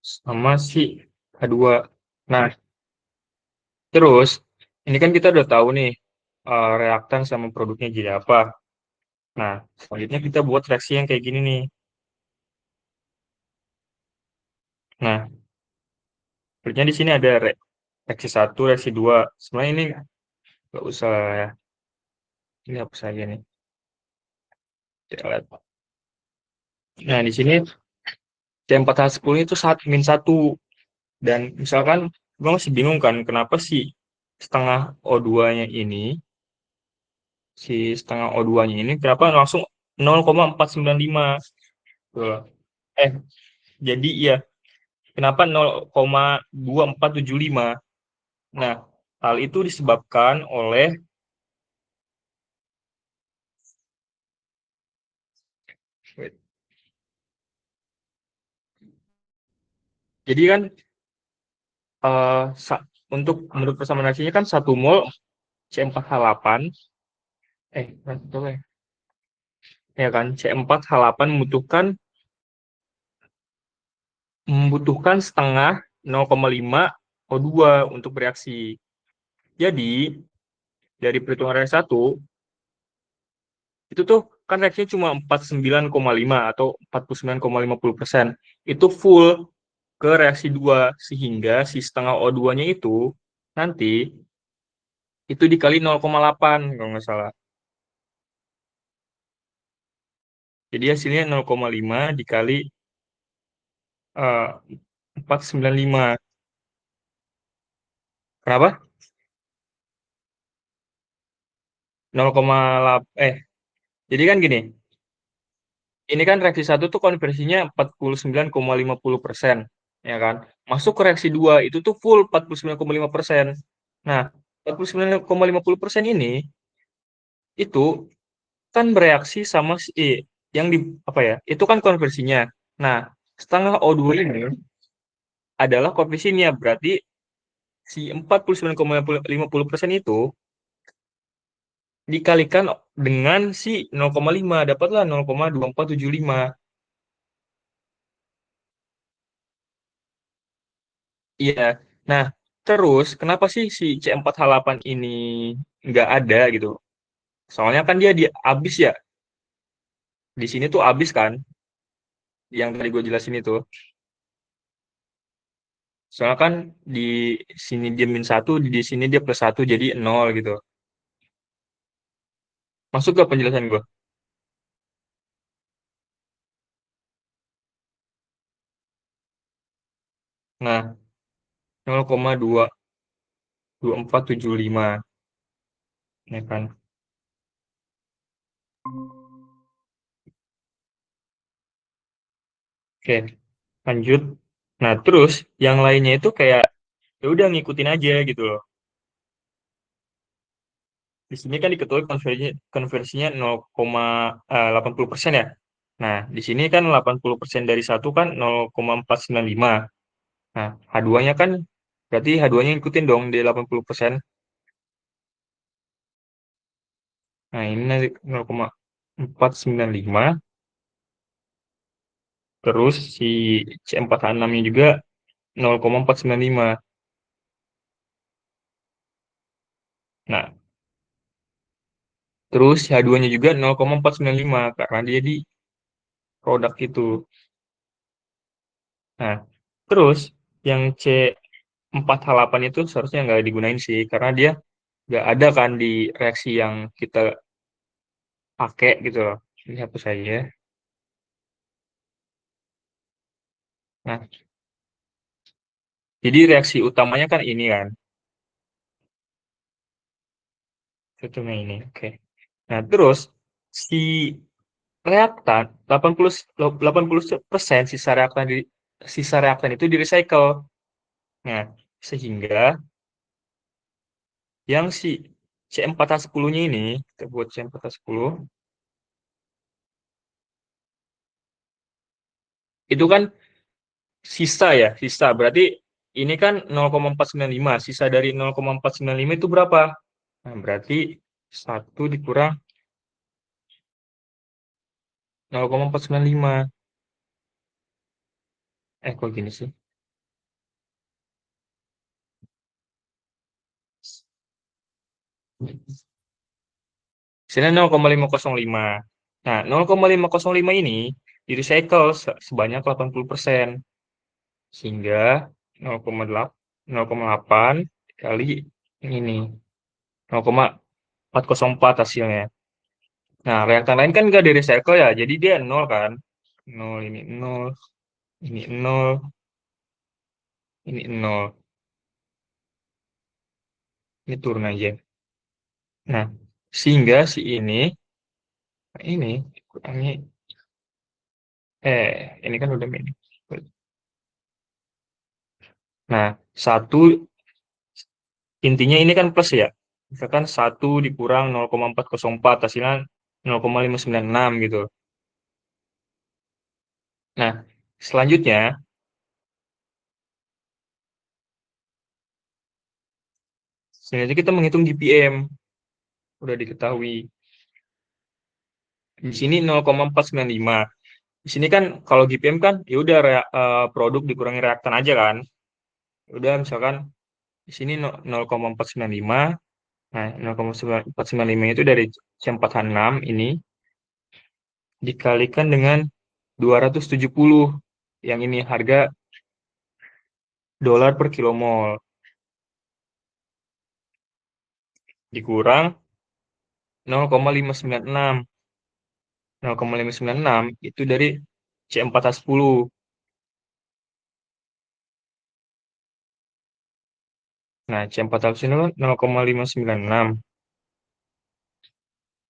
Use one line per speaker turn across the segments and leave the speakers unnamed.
sama si H2. Nah, terus ini kan kita udah tahu nih reaktan sama produknya jadi apa. Nah, selanjutnya kita buat reaksi yang kayak gini nih. Nah, selanjutnya di sini ada reaksi satu, reaksi dua. Sebenarnya ini nggak usah ya. Ini hapus aja nih. Kita lihat. Nah, di sini C4H10 itu min satu. Dan misalkan gue masih bingung kan, kenapa sih setengah O2-nya ini, si setengah O2-nya ini, kenapa langsung 0,495? Tuh. Eh, jadi ya, kenapa 0,2475? Nah, hal itu disebabkan oleh, wait, jadi kan eh, untuk menurut persamaan reaksinya kan 1 mol C4H8, berapa ya? Ya kan, C4H8 membutuhkan setengah 0,5 O2 untuk bereaksi. Jadi, dari perhitungan reaksi satu, itu tuh kan reaksinya cuma 49,5 atau 49,50%. Itu full ke reaksi 2 sehingga si setengah O2-nya itu nanti itu dikali 0,8 kalau nggak salah. Jadi hasilnya 0,5 dikali 495. Kenapa? 0,8 jadi kan gini, ini kan reaksi satu tuh konversinya 49,50%, ya kan? Masuk ke reaksi 2 itu tuh full 49,5%. Nah, 49,50% ini itu kan bereaksi sama si yang di apa ya? Itu kan konversinya. Nah, setengah O2 ini adalah koefisiennya, berarti si 49,50% itu dikalikan dengan si 0,5, dapatlah 0,2475. Iya. Nah, terus kenapa sih si C4H8 ini nggak ada gitu? Soalnya kan dia di abis ya. Di sini tuh abis kan, yang tadi gue jelasin itu. Soalnya kan di sini dia min satu, di sini dia plus satu, jadi nol gitu. Masuk ke penjelasan gue. Nah, 0,22475, ya kan? Oke, lanjut. Nah, terus yang lainnya itu kayak ya udah ngikutin aja gitu loh. Di sini kan diketahui konversinya 0,80% ya. Nah, di sini kan 80% dari satu kan 0,495. Nah, H2-nya kan berarti H2-nya ngikutin dong di 80%. Nah, ini nanti 0,495. Terus si C4H6-nya juga 0,495. Nah, terus H2-nya juga 0,495 karena dia di produk itu. Nah, terus yang C4H8 itu seharusnya nggak digunain sih karena dia nggak ada kan di reaksi yang kita pakai gitu loh. Ini hapus saja. Nah, jadi reaksi utamanya kan ini kan. Contohnya ini. Oke. Nah, terus si reaktan 80% sisa reaktan itu di recycle. Nah, sehingga yang si C4H10-nya ini, kita buat C4H10, itu kan sisa ya, sisa. Berarti ini kan 0,495, sisa dari 0,495 itu berapa? Nah, berarti satu dikurang 0,495. Kok gini sih? Sini 0,505. Nah, 0,505 ini di recycle sebanyak 80%. Sehingga 0,8 0,8 kali ini 0,404 hasilnya. Nah, reaktan lain kan nggak di recycle ya, jadi dia nol kan. Nol, ini nol, ini nol, ini nol. Ini turun aja. Nah, sehingga si ini kurangnya, ini kan udah ini. Nah, satu, intinya ini kan plus ya. Misalkan satu dikurang 0,404 hasilnya 0,596 gitu. Nah, selanjutnya, selanjutnya kita menghitung GPM. Udah diketahui. Di sini 0,495. Di sini kan kalau GPM kan ya udah produk dikurangi reaktan aja kan. Ya udah misalkan di sini 0,495. Nah, 0,495 itu dari C4H6 ini dikalikan dengan 270. Yang ini harga dolar per kilomol dikurang 0,596. 0,596 itu dari C4H10. Nah, C4H10 kan 0,596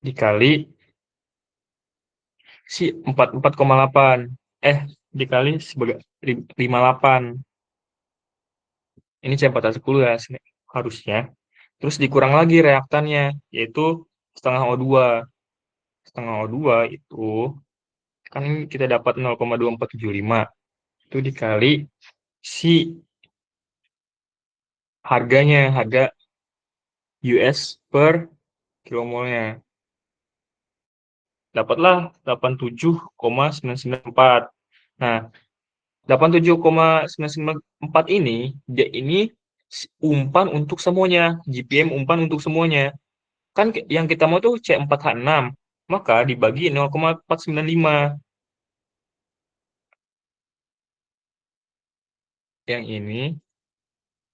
dikali si 44,8. Dikali sebagai 58. Ini C4H10 ya harusnya. Terus dikurang lagi reaktannya, yaitu setengah O2. Setengah O2 itu kan kita dapat 0,2475. Itu dikali si harga US per kilomolnya. Dapatlah 87,994. Nah, 87,994 ini, dia ini umpan untuk semuanya. GPM umpan untuk semuanya. Kan yang kita mau tuh C4H6. Maka dibagi 0,495. Yang ini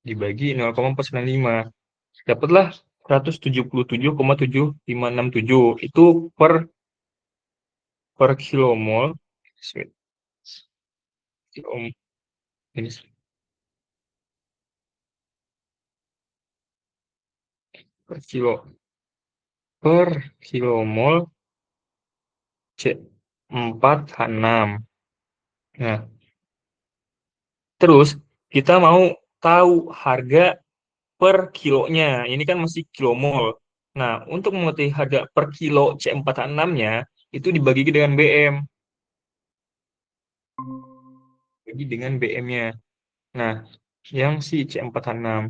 dibagi 0,495. Dapatlah 177,7567. Itu per kilomol. Ini per per kilomol C4H6. Nah, terus kita mau tahu harga per kilonya. Ini kan masih kilomol. Nah, untuk mengetahui harga per kilo C4H6-nya, itu dibagi dengan BM. Bagi dengan BM-nya. Nah, yang si C4H6.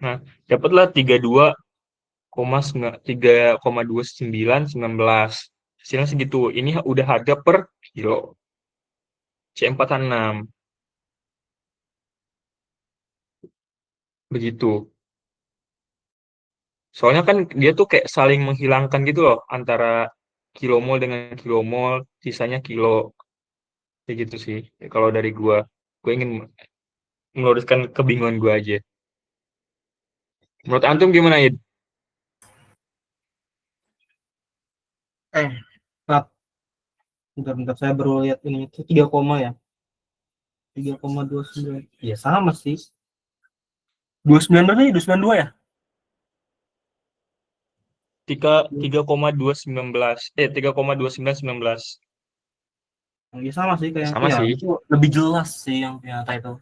Nah, dapatlah 3,2919. Hasilnya segitu. Ini udah harga per kilo C4H6. Begitu. Soalnya kan dia tuh kayak saling menghilangkan gitu loh antara kilomol dengan kilomol, sisanya kilo. Kayak gitu sih. Kalau dari gua ingin meluruskan kebingungan gua aja. Menurut antum gimana ya?
Eh, Kak, bentar-bentar saya baru lihat ini itu 3 koma ya. 3,29. Iya sama sih. 29 berapa ya? 292 ya?
Tiga 3,219 3,2919.
Iya sama sih kayak yang
Sama
ya
sih.
itu lebih jelas sih yang punya itu.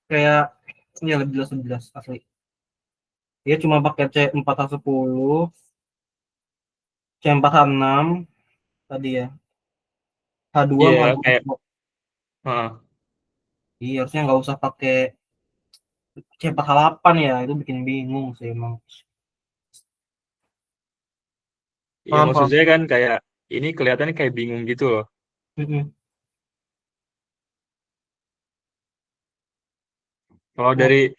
Kayak ya lebih jelas asli. Dia cuma pakai C4H10, C4H6 tadi ya. H2
Iya,
sama
kayak
H2.
heeh.
Iya, harusnya nggak usah pakai C4H8 ya. Itu bikin bingung sih emang.
Ya
Paham,
maksud
paham.
saya kan kayak ini kelihatannya kayak bingung gitu loh.
Mm-mm.
Kalau
Oh,
dari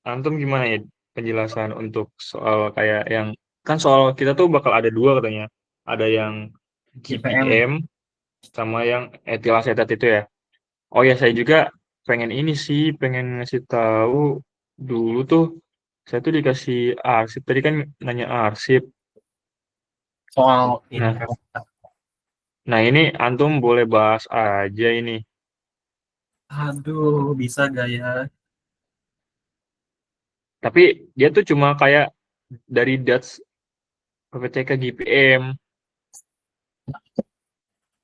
antum gimana ya penjelasan untuk soal kayak yang kan soal kita tuh bakal ada dua katanya. Ada yang
GPM.
GPM sama yang etil asetat itu ya. Oh ya saya juga pengen ini sih, pengen ngasih tahu dulu tuh saya tuh dikasih arsip tadi kan nanya arsip.
Soal ini.
Nah, nah ini antum boleh bahas aja ini.
Aduh, bisa gak ya?
Tapi dia tuh cuma kayak dari DATS PPTK GPM,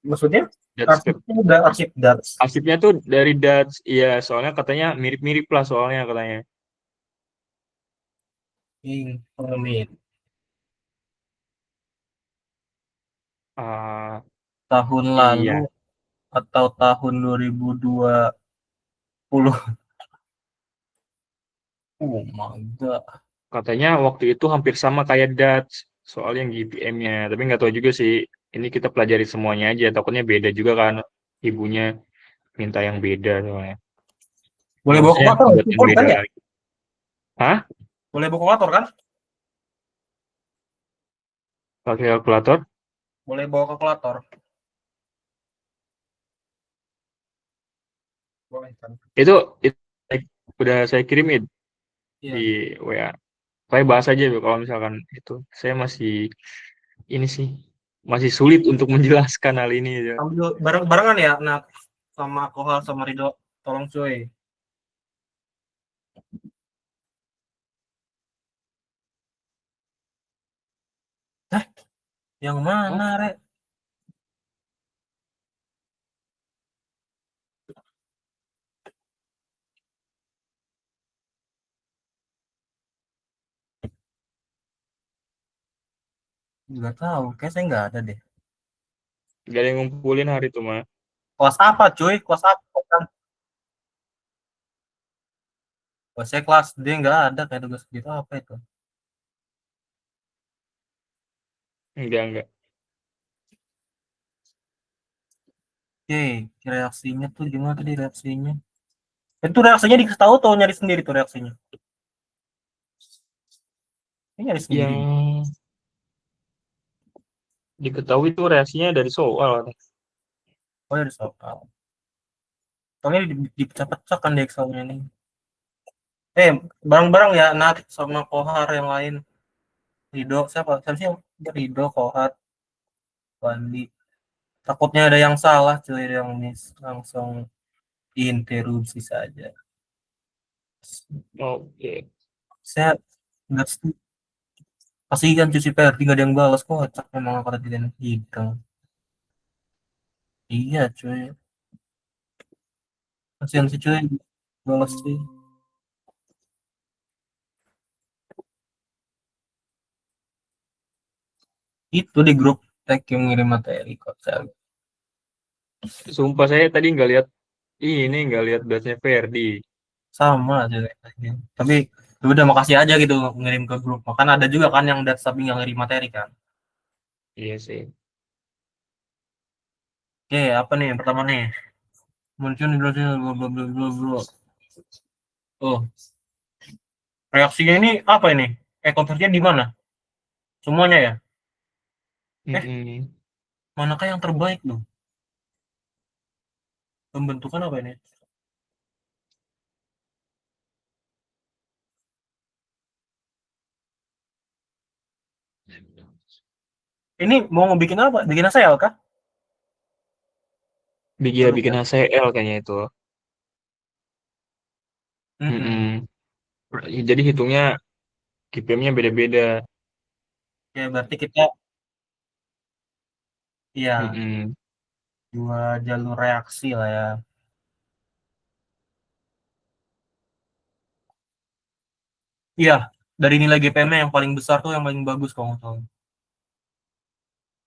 Maksudnya
DATS
arsipnya udah arsip DATS.
arsipnya tuh dari DATS. Iya, soalnya katanya mirip-mirip lah soalnya katanya.
Pengalaman
Ah,
tahun lalu
iya,
atau tahun 2020. Oh my god.
katanya waktu itu hampir sama kayak DATS soal yang GPM-nya. Tapi nggak tahu juga sih. Ini kita pelajari semuanya aja. Takutnya beda juga kan. Ibunya minta yang beda soalnya.
Boleh
Ya
bawa
maksudnya
kalkulator
buat
itu
yang
boleh
beda
kan ya?
lagi. Hah?
Boleh bawa kalkulator kan?
Pakai kalkulator?
Boleh bawa kalkulator. Boleh kan?
Itu udah saya kirimin di
Iya.
WA. Saya bahas aja tuh kalau misalkan itu. Saya masih ini sih masih sulit untuk menjelaskan hal ini ya.
Ambil bareng-barengan ya, nah sama Kohal sama Rido. Tolong cuy. Eh, yang
Oh,
mana, Rek? Nggak tahu, kayak saya nggak ada deh.
gak ada yang ngumpulin hari itu mah.
Kelas apa, cuy? Kelas apa? Kan? Kelas saya kelas D nggak ada kayak tugas gitu apa itu?
Enggak.
Oke, reaksinya tuh gimana tadi reaksinya? Itu reaksinya dikasih tahu atau nyari sendiri tuh reaksinya? Ini nyari sendiri deh.
Yang diketahui itu reaksinya dari soal.
Oh ya, soal. Soalnya dipecah-pecah kan di Excelnya nih. Bareng-bareng ya, Nat sama Kohar yang lain. Rido, siapa sih? Rido, Kohar, Bandi. Takutnya ada yang salah, cuy, yang miss. Langsung interupsi saja.
Oke.
Saya nggak setuju. Kasihan cuci PR, nggak ada yang balas. Kocak memang kata tidak hidang. Iya, cuy. Kasihan sih, cuy. Balas sih. Itu di grup tag yang ngirim materi kok.
Sumpah saya tadi nggak lihat batchnya Ferdi.
Sama aja kayaknya. Tapi ya udah makasih aja gitu ngirim ke grup. Makanya ada juga kan yang data tapi nggak ngirim materi kan.
Iya sih.
Oke, apa nih yang pertama nih? Muncul di bla bla bla bla bla bla. Oh, reaksinya ini apa ini? Konversinya di mana? Semuanya ya? Eh,
Mm-mm.
manakah yang terbaik loh? Pembentukan apa ini? Ini mau bikin apa? Bikin ASL kah?
Bikin bikin
Bukan.
HCL kayaknya itu.
Mm-mm.
Mm-mm. Jadi hitungnya GPM-nya beda-beda.
Ya berarti kita ya
Mm-mm.
dua jalur reaksi lah ya. Iya, dari nilai GPM-nya yang paling besar tuh yang paling bagus kalau nggak salah.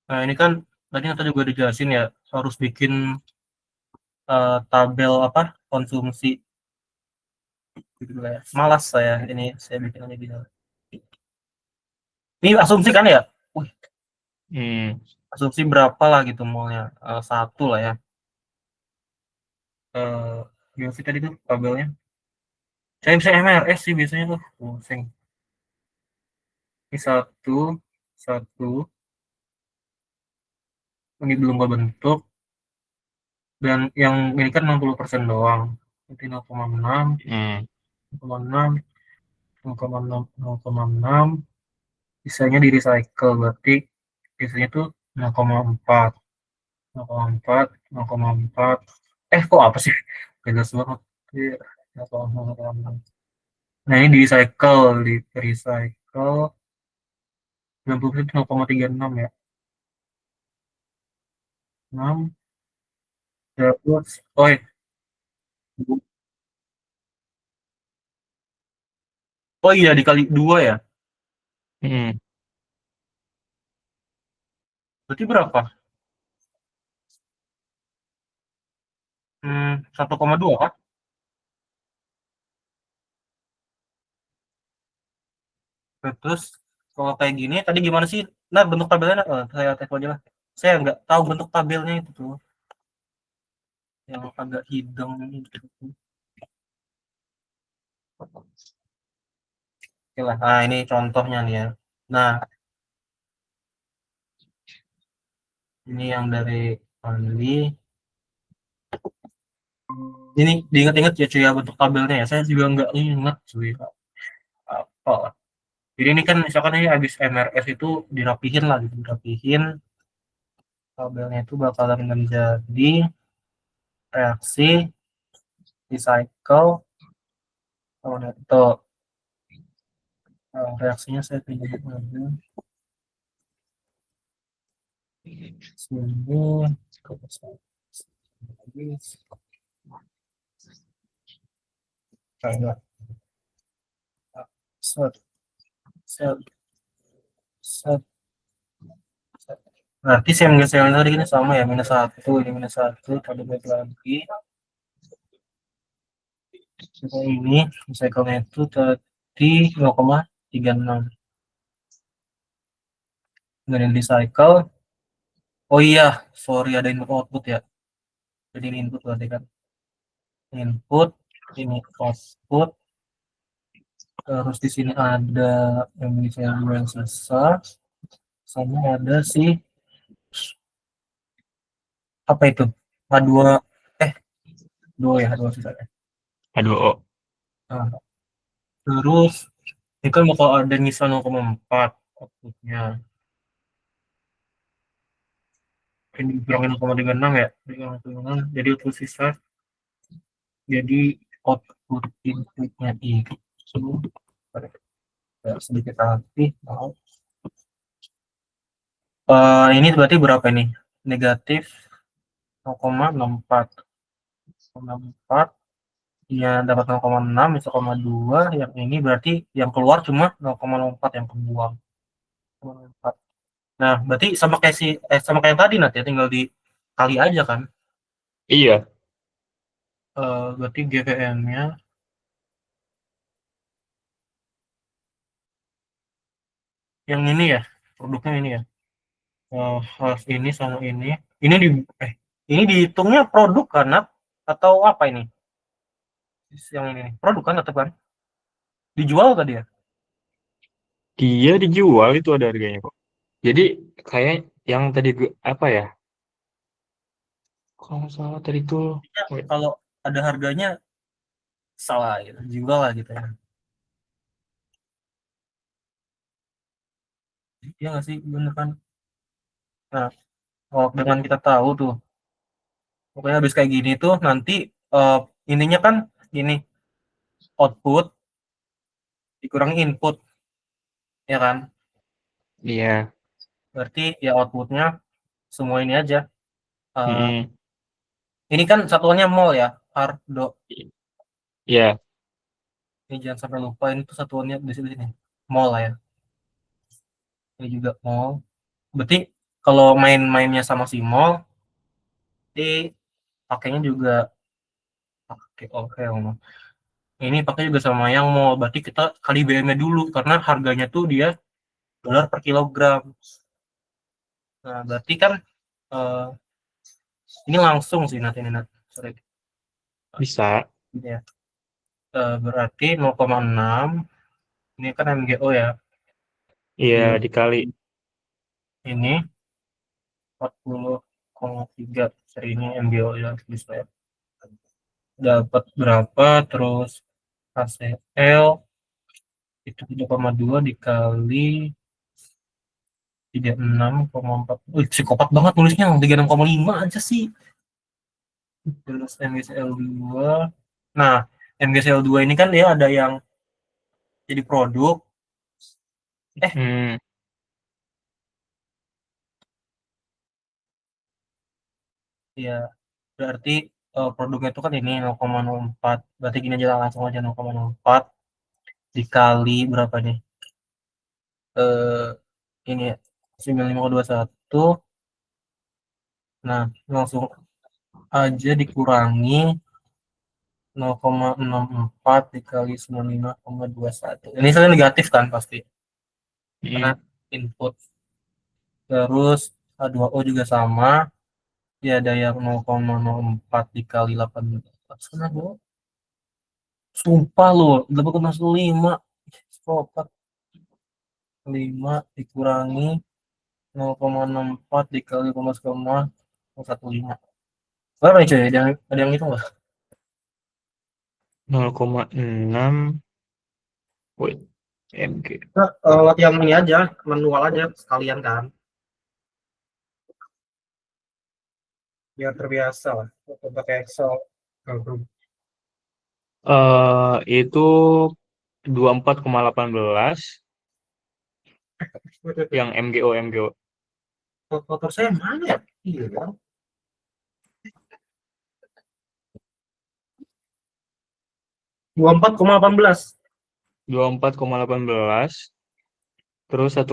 Nah ini kan tadi kita juga dijelasin ya harus bikin tabel apa konsumsi gitu lah ya. Malas saya bikin aja gitu. Ini asumsi kan ya? Wih,
Hmm.
asumsi berapa lah gitu maunya. Satu lah ya. Gimana sih tadi tuh tabelnya? Saya bisa MRS sih biasanya tuh. Pusing. Ini satu, ini belum kebentuk, dan yang ini kan 60% doang. Nanti 0,6,
Hmm.
0,6, 0,6, 0,6, sisanya di recycle, berarti biasanya tuh 0,4, 0,4, 0,4. Kok apa sih? Jelas banget. Iya, 0,6. Nah, ini di recycle 90% 0,36 ya. 6, terus, oh iya. Oh iya, dikali 2 ya.
Hmm.
Berarti berapa? 1,2 kan? Terus kalau kayak gini tadi gimana sih? Nah, bentuk tabelnya saya tes aja lah. Saya nggak tahu bentuk tabelnya itu tuh, yang agak hidung itu. Oke lah. Nah, ini contohnya nih ya. Nah, ini yang dari Only. Ini diingat-ingat ya cuy ya bentuk tabelnya ya. Saya juga nggak ingat cuy. Apa? Jadi ini kan misalkan ini habis MRS itu dirapihin lah gitu, dirapihin. Tabelnya itu bakalan menjadi reaksi, recycle, kalau itu reaksinya saya pilih aja sini ke kayak set set set set. Berarti saya menggeser tadi ini sama ya, -1, ini -1, tadi balik lagi. Kita ini recycle itu tadi 0,36. Kemudian recycle. Oh iya, sorry ada input output ya. Jadi ini input berarti kan. Input, ini output. Terus di sini ada yang bisa yang sisa. Sama ada si apa itu? H2 eh 2 ya, H2 sisa ya.
H2O.
Nah, terus ini kan bakal ada nyisa 0,4 outputnya. Ini dikurangin 0,36 ya. 0,36, jadi output sisa. Jadi output inputnya itu sedikit rapi. Ini berarti berapa nih? Negatif 0,64. 0,64. Ya dapat 0,6, 0,2. Yang ini berarti yang keluar cuma 0,04 yang kebuang. 0,04. Nah, berarti sama kayak yang tadi nanti ya, tinggal dikali aja kan.
Iya.
Berarti GVM-nya yang ini ya, produknya ini ya. Harus ini sama ini. Ini di eh ini dihitungnya produk kan, Nat? Atau apa ini? Yang ini produk kan tetap kan? Dijual tadi ya?
Dia dijual itu ada harganya kok. Jadi kayak yang tadi apa ya? Kalau nggak salah tadi tuh,
Ya,
wait,
kalau ada harganya salah gitu, jual lah gitu ya. Iya nggak sih, bener kan? Nah, kalau dengan kita tahu tuh, pokoknya habis kayak gini tuh nanti eh, ininya kan gini, output dikurangi input, ya kan?
iya.
Berarti ya outputnya semua ini aja. Eh,
Mm-mm.
ini kan satuannya mol ya, Ardo.
Iya.
Ini jangan sampai lupa ini tuh satuannya di sini, mol lah ya. Ini juga mol. Berarti kalau main-mainnya sama si mol, nanti pakainya juga pakai oke. Ini pakai juga sama yang mall. Berarti kita kali BM-nya dulu karena harganya tuh dia dolar per kilogram. Nah, berarti kan eh, ini langsung sih nanti ini sorry
Bisa.
ya. Berarti 0,6 ini kan MGO ya.
Iya,
Di
dikali.
ini 40,3 serinya MGO ya bisa ya. Dapat berapa terus HCl itu 3,2 dikali 36,4. Wih, psikopat banget nulisnya 36,5 aja sih. Terus MgCl2. Nah, MgCl2 ini kan dia ada yang jadi produk. Eh,
Hmm.
ya berarti produknya itu kan ini 0,04. Berarti gini aja langsung aja 0,04 dikali berapa nih? Eh ini ya, 95,21. Nah, langsung aja dikurangi 0,64 dikali 95,21. Ini saya negatif kan pasti karena
Hmm.
input. Terus H2O juga sama. Dia ada yang 0,04 dikali 18. Sana bro. Sumpah loh, 8,15. Stop. 5 dikurangi 0,64 dikali 0,15. Berapa nih cuy? Ada yang itu nggak?
0,6. Wait, mg.
Nah, yang ini aja, manual aja sekalian kan, biar terbiasa lah. Untuk pakai Excel.
Itu 24,18 yang MGO MGO.
Motor saya mana ya? Iya. 24,18.
24,18 terus 1,2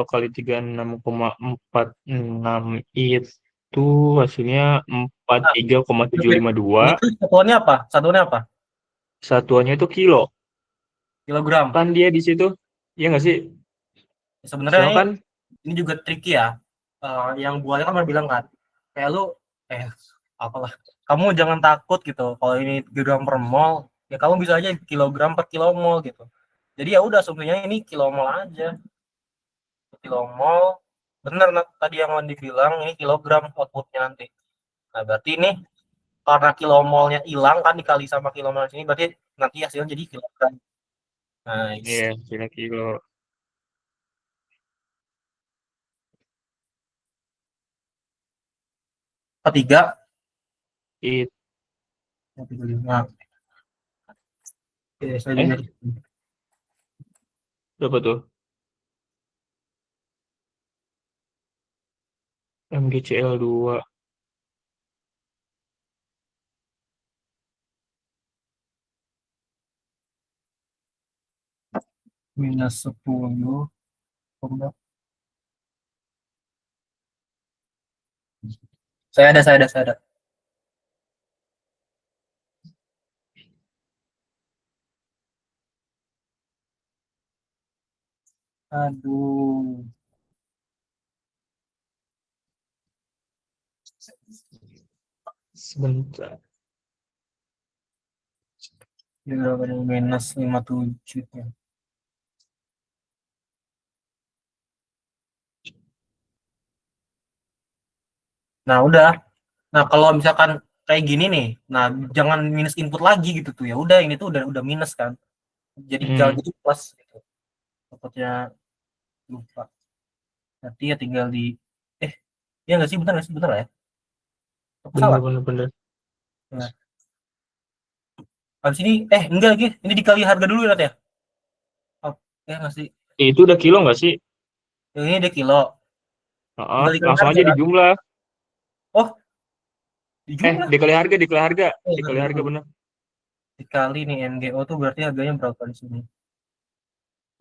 kali 36,46 itu hasilnya
Nah,
43,752.
ini tuh satuannya apa? Satuannya apa?
Satuannya itu kilo.
Kilogram.
Kan dia di situ. Iya nggak sih?
Sebenarnya
Soalnya
ini,
kan
ini juga tricky ya. Yang buahnya kan bilang kan, kayak lu, eh, apalah, kamu jangan takut gitu. Kalau ini gram per mol, ya kamu bisa aja kilogram per kilomol gitu. Jadi ya udah, asumsinya ini kilomol aja. Kilomol, bener tadi yang Wandi bilang ini kilogram outputnya nanti. Nah berarti ini karena kilomolnya hilang kan dikali sama kilomol sini, berarti nanti hasilnya jadi kilogram. Nice.
iya kilo kilo.
Ketiga,
It
35. Oke, saya juga
eh berapa tuh? MgCl2.
-10. Saya ada. Aduh.
Sebentar.
Ya, berapa nih? -57 ya. Nah, udah. Nah, kalau misalkan kayak gini nih, nah jangan minus input lagi gitu tuh. Ya udah, ini tuh udah minus kan. Jadi kalau
Hmm,
gitu plus gitu. Takutnya lupa. Nanti ya tinggal di eh ya nggak sih, bentar nggak sih, bentar lah ya. Aku
bener
salah.
bener bener.
Nah, habis ini enggak lagi. Ini dikali harga dulu ya, Nat, ya. Oh, ya nggak sih.
Itu udah kilo nggak sih?
Yang ini dia kilo.
Heeh,
Tinggal dikali
langsung
harga
aja
kan.
dijumlah.
Oh, dijumlah.
Dikali harga, dikali harga,
Oh,
dikali harga bener.
dikali nih MGO tuh berarti harganya berapa di sini?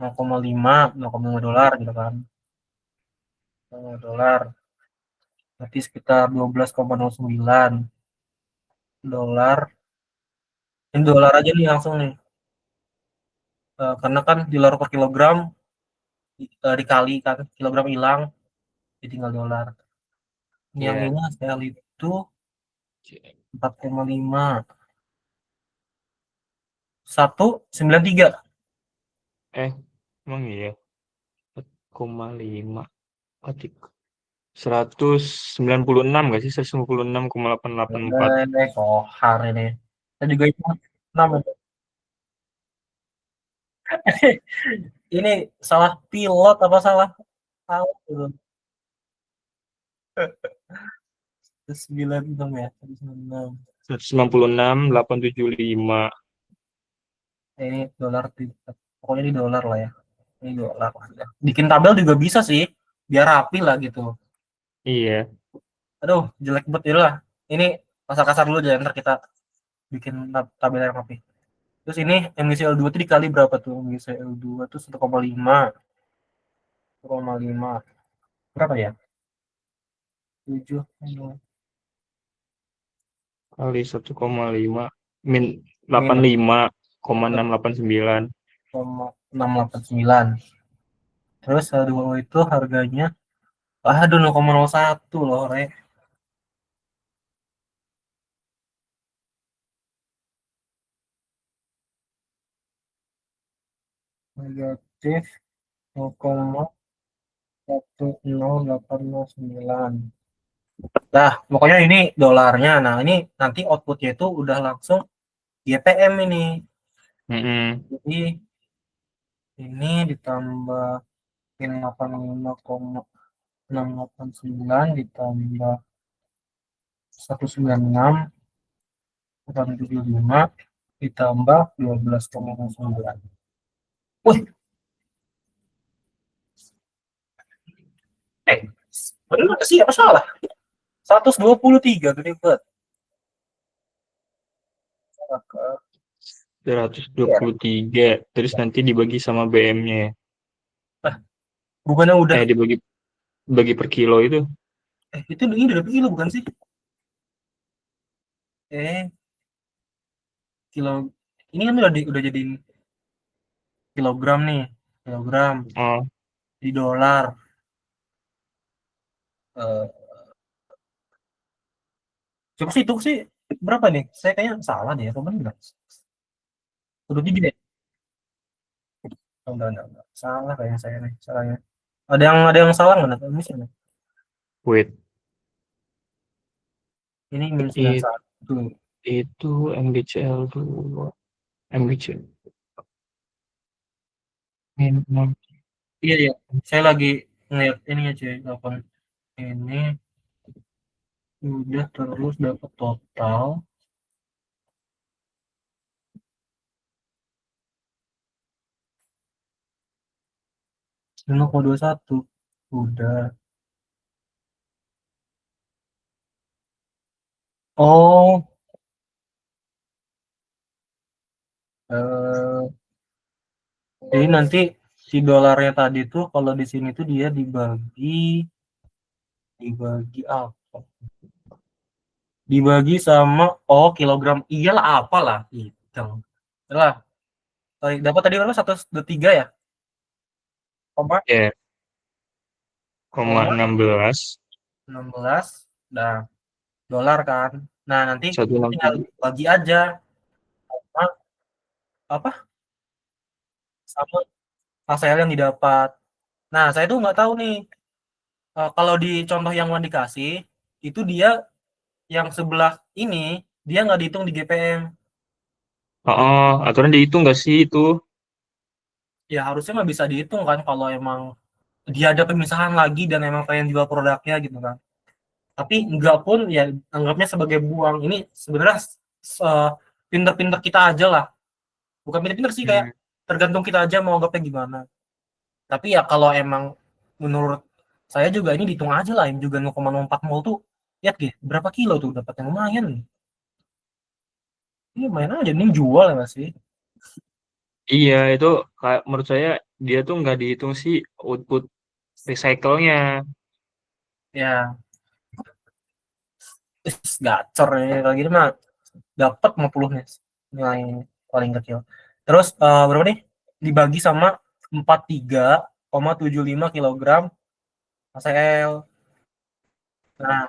0,5, 0,5 dolar gitu kan. 0,5 dolar. Berarti sekitar 12,09 dolar. Ini dolar aja nih langsung nih. Karena kan dolar per kilogram dikali kan kilogram hilang, jadi tinggal dolar. Yang
Iya.
ini hasil itu 4,5 193.
Eh, emang iya? 4,5. 196 nggak sih? 196,884.
Kohar ini. Saya juga itu 6. Ini salah pilot apa salah salah gitu. 96 ya, 196.
196,875.
Ini dolar, pokoknya di dolar lah ya. Ini dolar. Bikin tabel juga bisa sih, biar rapi lah gitu.
Iya.
Aduh, jelek banget ya lah. Ini kasar-kasar dulu aja, ntar kita bikin tabel yang rapi. Terus ini emisi L2 itu dikali berapa tuh? Emisi L2 tuh 1,5. 1,5. Berapa ya? 7.
Kali 1,5 min
Minus
85,689.
689. Terus L2 itu harganya, aduh 0,01 loh, Re. Negatif 0,10809. Nah, pokoknya ini dolarnya. Nah, ini nanti outputnya itu udah langsung GPM ini.
Mm-mm.
Jadi ini ditambah 85,689 ditambah 196,875 ditambah 12,9. Wih, eh, bener sih apa salah? 123 gede banget.
123. Terus nanti dibagi sama BM-nya ya.
Bukannya udah,
Dibagi bagi per kilo itu.
itu ini udah kilo bukan sih? Eh, kilo ini kan udah jadi kilogram nih, kilogram
Oh,
di dolar. Eh, coba sih itu sih berapa nih? Saya kayaknya salah deh, apa benar? Udah gini deh. Oh, enggak. Salah kayaknya saya nih, salahnya. Ada yang salah nggak nih? Misalnya
wait.
ini minus
It,
91.
itu MBCL dulu. MBCL. Minimum.
Iya iya. Saya lagi ngeliat ini aja, delapan ini udah terus dapat total 5,21. Udah. Oh, eh, jadi nanti si dolarnya tadi tuh kalau di sini tuh dia dibagi apa? Dibagi sama, oh, kilogram. Iyalah, apalah itu. Lah, dapat tadi berapa? 123 ya? Koma
Ya, koma
koma
16.
16. Nah, dolar kan. Nah, nanti kita tinggal
167.
bagi aja sama apa? Sama hasil yang didapat. Nah, saya tuh nggak tahu nih. Kalau di contoh yang mau dikasih, itu dia yang sebelah ini dia nggak dihitung di GPM.
Oh, aturan dihitung nggak sih itu?
Ya harusnya nggak bisa dihitung kan kalau emang dia ada pemisahan lagi dan emang pengen jual produknya gitu kan. Tapi enggak pun ya anggapnya sebagai buang. Ini sebenarnya pinter-pinter kita aja lah. Bukan pinter-pinter sih, kayak
Hmm.
tergantung kita aja mau anggapnya gimana. Tapi ya kalau emang menurut saya juga ini dihitung aja lah, yang juga 0,04 mol tuh lihat deh berapa kilo tuh dapat yang lumayan nih. Ini main aja nih jual ya nggak sih?
Iya, itu kayak menurut saya dia tuh nggak dihitung sih output recycle-nya.
Ya, gacor ya kalau gini mah dapat 50 nih nilai paling kecil. Terus berapa nih? Dibagi sama 43,75 kilogram HCl. Nah,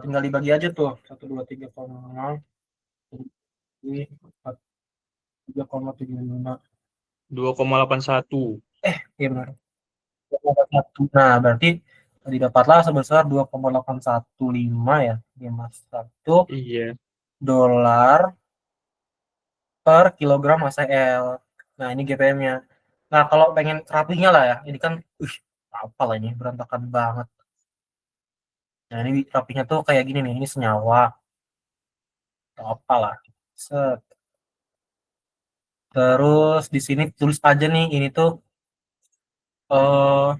tinggal dibagi aja tuh 1 2 3,0 3,75.
2,81.
Iya benar. 2,81. Nah, berarti didapatlah sebesar 2,815 ya. 51
Iya.
dolar per kilogram HCl. Nah, ini GPM-nya. Nah, kalau pengen rapinya lah ya, ini kan, apa lah ini, berantakan banget. Nah, ini rapinya tuh kayak gini nih, ini senyawa, atau apalah. Set. Terus di sini tulis aja nih, ini tuh eh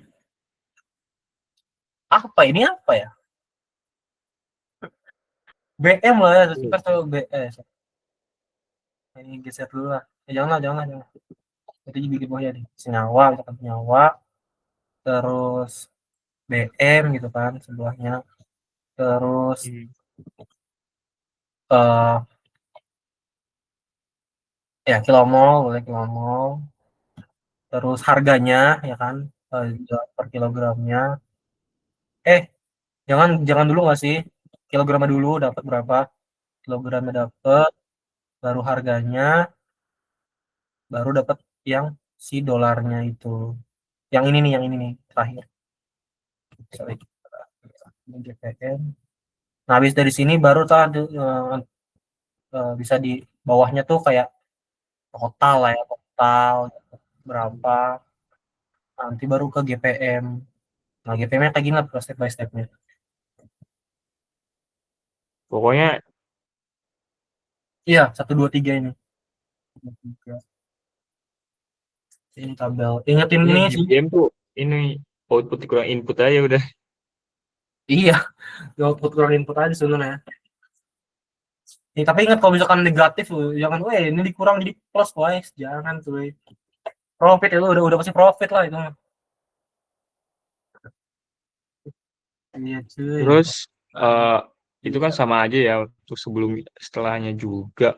apa ini apa ya? BM lah ya,
Iya.
kita tahu BS. Ini geser dulu lah. Janganlah, janganlah, jangan. Itu juga di bawah ya nih. Senyawa, misalkan senyawa, terus BM gitu kan sebelahnya. Terus
Hmm.
eh ya kilomol, boleh kilomol. Terus harganya ya kan per kilogramnya. Eh, jangan jangan dulu nggak sih? Kilogramnya dulu dapat berapa? Kilogramnya dapat, baru harganya, baru dapat yang si dolarnya itu. Yang ini nih, yang ini nih terakhir. Sorry. Ini GPM. Nah, habis dari sini baru tuh bisa di bawahnya tuh kayak total lah ya, total berapa. Nanti baru ke GPM. Nah, GPM-nya kayak gini lah step by step-nya.
Pokoknya
Iya, satu dua tiga ini. Ini tabel. Ingetin
ya
ini sih.
GPM tuh ini output kurang input aja udah.
Iya, output kurang input aja sebenarnya. Tapi ingat kalau misalkan negatif, jangan, ini dikurang jadi plus, guys. Jangan tuh. Profit itu udah pasti profit lah itu. Iya cuy.
Terus eh itu kan sama aja ya untuk sebelum setelahnya juga.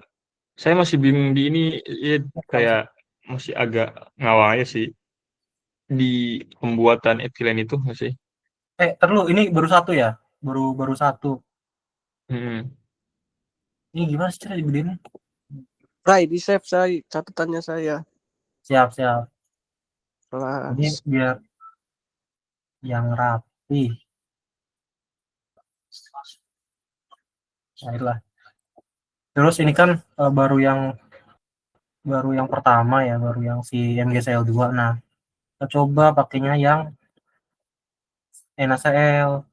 Saya masih bingung di ini ya, kayak masih agak ngawang aja sih di pembuatan etilen itu masih.
Terus ini baru satu ya? Baru baru satu.
Hmm.
Ini gimana sih cara digedein?
Rai, di save saya catatannya saya.
Siap, siap. Ini
Kelas.
biar yang rapi. Baiklah. Terus ini kan baru yang pertama ya, baru yang si MgCl2. Nah, kita coba pakainya yang NaCl.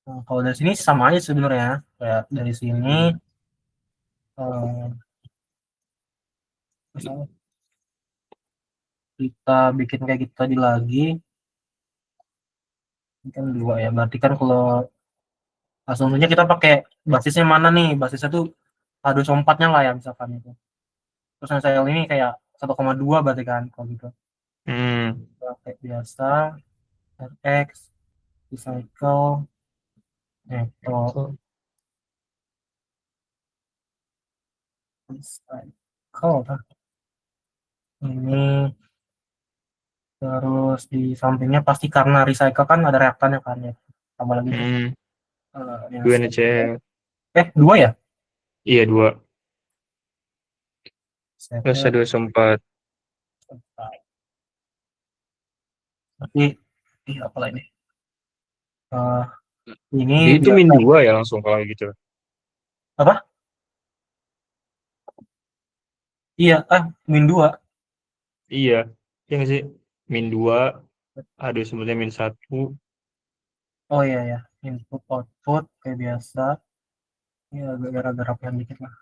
Nah, kalau dari sini sama aja sebenarnya. Kayak dari sini
Hmm.
eh, misalnya kita bikin kayak gitu tadi lagi, ini kan dua ya. Berarti kan kalau asumsinya kita pakai basisnya mana nih? Basisnya tuh H2SO4-nya lah ya misalkan itu. Terus NaCl ini kayak 1,2 berarti kan kalau gitu.
Hmm.
Kayak biasa, RX, recycle, Eto,
So,
recycle. Ini terus di sampingnya pasti karena recycle kan ada reaktannya kan ya. Tambah lagi tuh.
hmm.
Yang
Dua NaCl.
dua ya?
Iya dua. Terus
Setnya
dua sempat.
tapi apa lah ini? Eh, ini
Jadi itu min
biasa
dua ya langsung kalau gitu.
apa? Iya, min 2.
Iya. Iya nggak sih? Min dua. Aduh sebenarnya min satu.
Oh iya ya, input output kayak biasa. Ini agak gara-gara rapian dikit lah.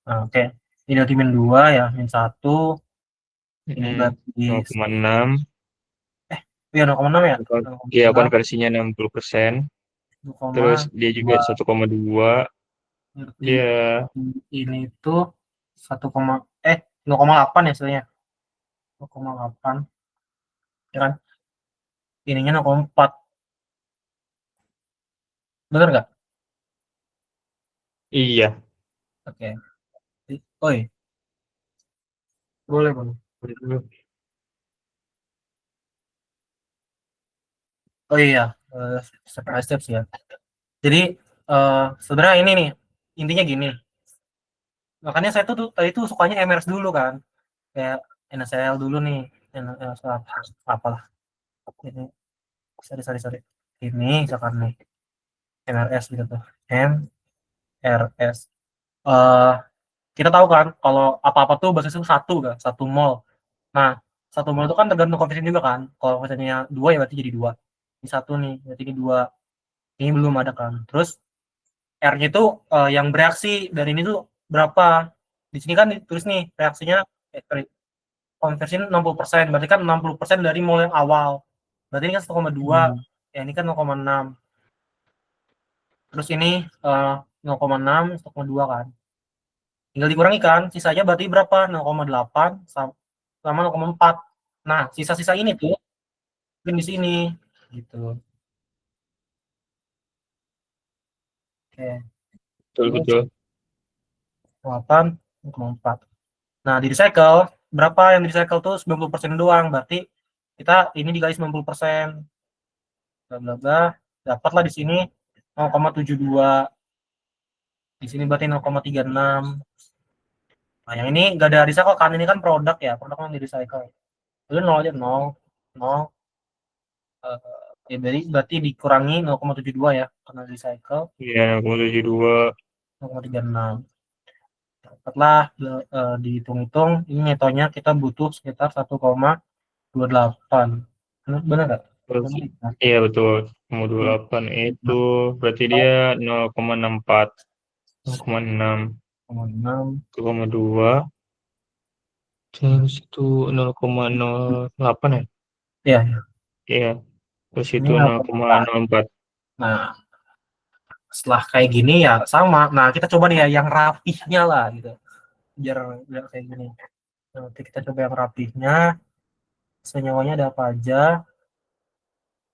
Nah, oke. Ini berarti min 2 ya, min 1. Ini
Hmm.
berarti
0,6.
iya 0,6 ya?
Iya
0,6
konversinya 60%. Terus dia juga
1,2
1,2.
berarti
Dia
ini tuh 1, 0,8 ya sebenarnya. 0,8 ya kan? Ininya 0,4. Benar nggak?
iya.
Oke. Oh iya, boleh, boleh. Oh iya, step by step sih ya. Jadi sebenarnya ini nih intinya gini. Makanya saya tuh tadi tuh sukanya MRS dulu kan, kayak NaCl dulu nih, NaCl apalah ini, sorry ini misalkan nih MRS gitu tuh, MRS. Eh kita tahu kan kalau apa-apa tuh basisnya satu kan, satu mol. Nah, satu mol itu kan tergantung koefisien juga kan. Kalau koefisiennya dua ya berarti jadi dua. Ini satu nih, berarti ini dua. Ini belum ada kan. Terus R-nya itu yang bereaksi dari ini tuh berapa? Di sini kan ditulis nih reaksinya konversi 60%, berarti kan 60% dari mol yang awal. Berarti ini kan 1,2, ya ini kan 0,6. Terus ini 0,6, 1,2 kan. Tinggal dikurangi kan, sisanya berarti berapa? 0,8 sama 0,4. Nah, sisa-sisa ini tuh di sini gitu. Oke.
Betul.
8, 0,4. Nah, di recycle berapa yang di recycle tuh 90% doang, berarti kita ini dikali 90%. Bla bla bla, dapatlah di sini 0,72. Di sini berarti 0,36. Nah, yang ini nggak ada recycle kan, ini kan produk ya, produk yang di recycle. Itu 0 aja, 0, 0. Ya berarti dikurangi 0,72 ya, karena recycle.
Iya, 0,72.
0,36. Dapatlah dihitung-hitung, ini netonya kita butuh sekitar 1,28. Benar nggak?
Iya betul. 0,28 itu berarti dia 0,64. 0,6.
0,6.
1,2. Terus itu 0,08 ya?
Ya,
Iya. Terus
ini
itu
0,4.
0,04.
Nah, setelah kayak gini ya sama. Nah, kita coba nih ya yang rapihnya lah gitu. Biar kayak gini. Nanti kita coba yang rapihnya. Senyawanya ada apa aja?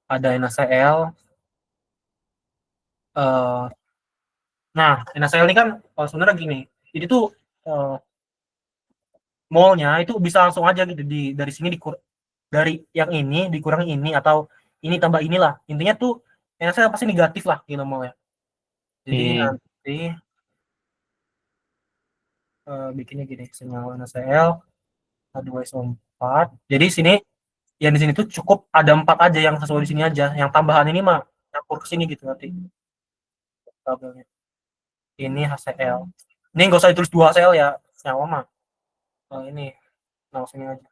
Ada NaCl. Nah, NaCl ini kan sebenarnya gini. Jadi tuh molnya itu bisa langsung aja gitu dari sini dari yang ini dikurangi ini atau ini tambah inilah. Intinya tuh NaCl pasti negatif lah gitu molnya. Jadi nanti bikinnya gini, senyawa NaCl H2SO4. Jadi sini yang di sini tuh cukup ada 4 aja yang sesuai di sini aja. Yang tambahan ini mah campur ke sini gitu nanti tabelnya. Ini HCl. Ini nggak usah ditulis 2 HCl ya. Senyawa mah. Ini langsung sini aja.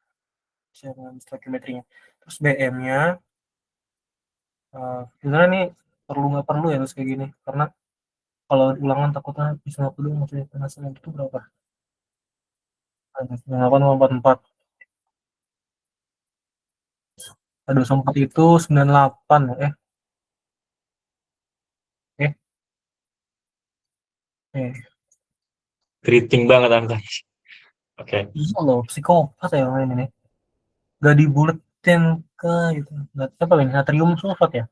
Stoichiometrinya. Terus BM-nya sebenarnya ini nggak perlu ya terus kayak gini karena kalau ulangan takutnya bisa 50 maksudnya penghasilan itu berapa? 98,44. Ada 24 itu 98 ya.
Keriting banget angka. Oke.
Iya loh, psikopat ya orang ini. Gak dibuletin ke gitu. Gak apa ini natrium sulfat ya.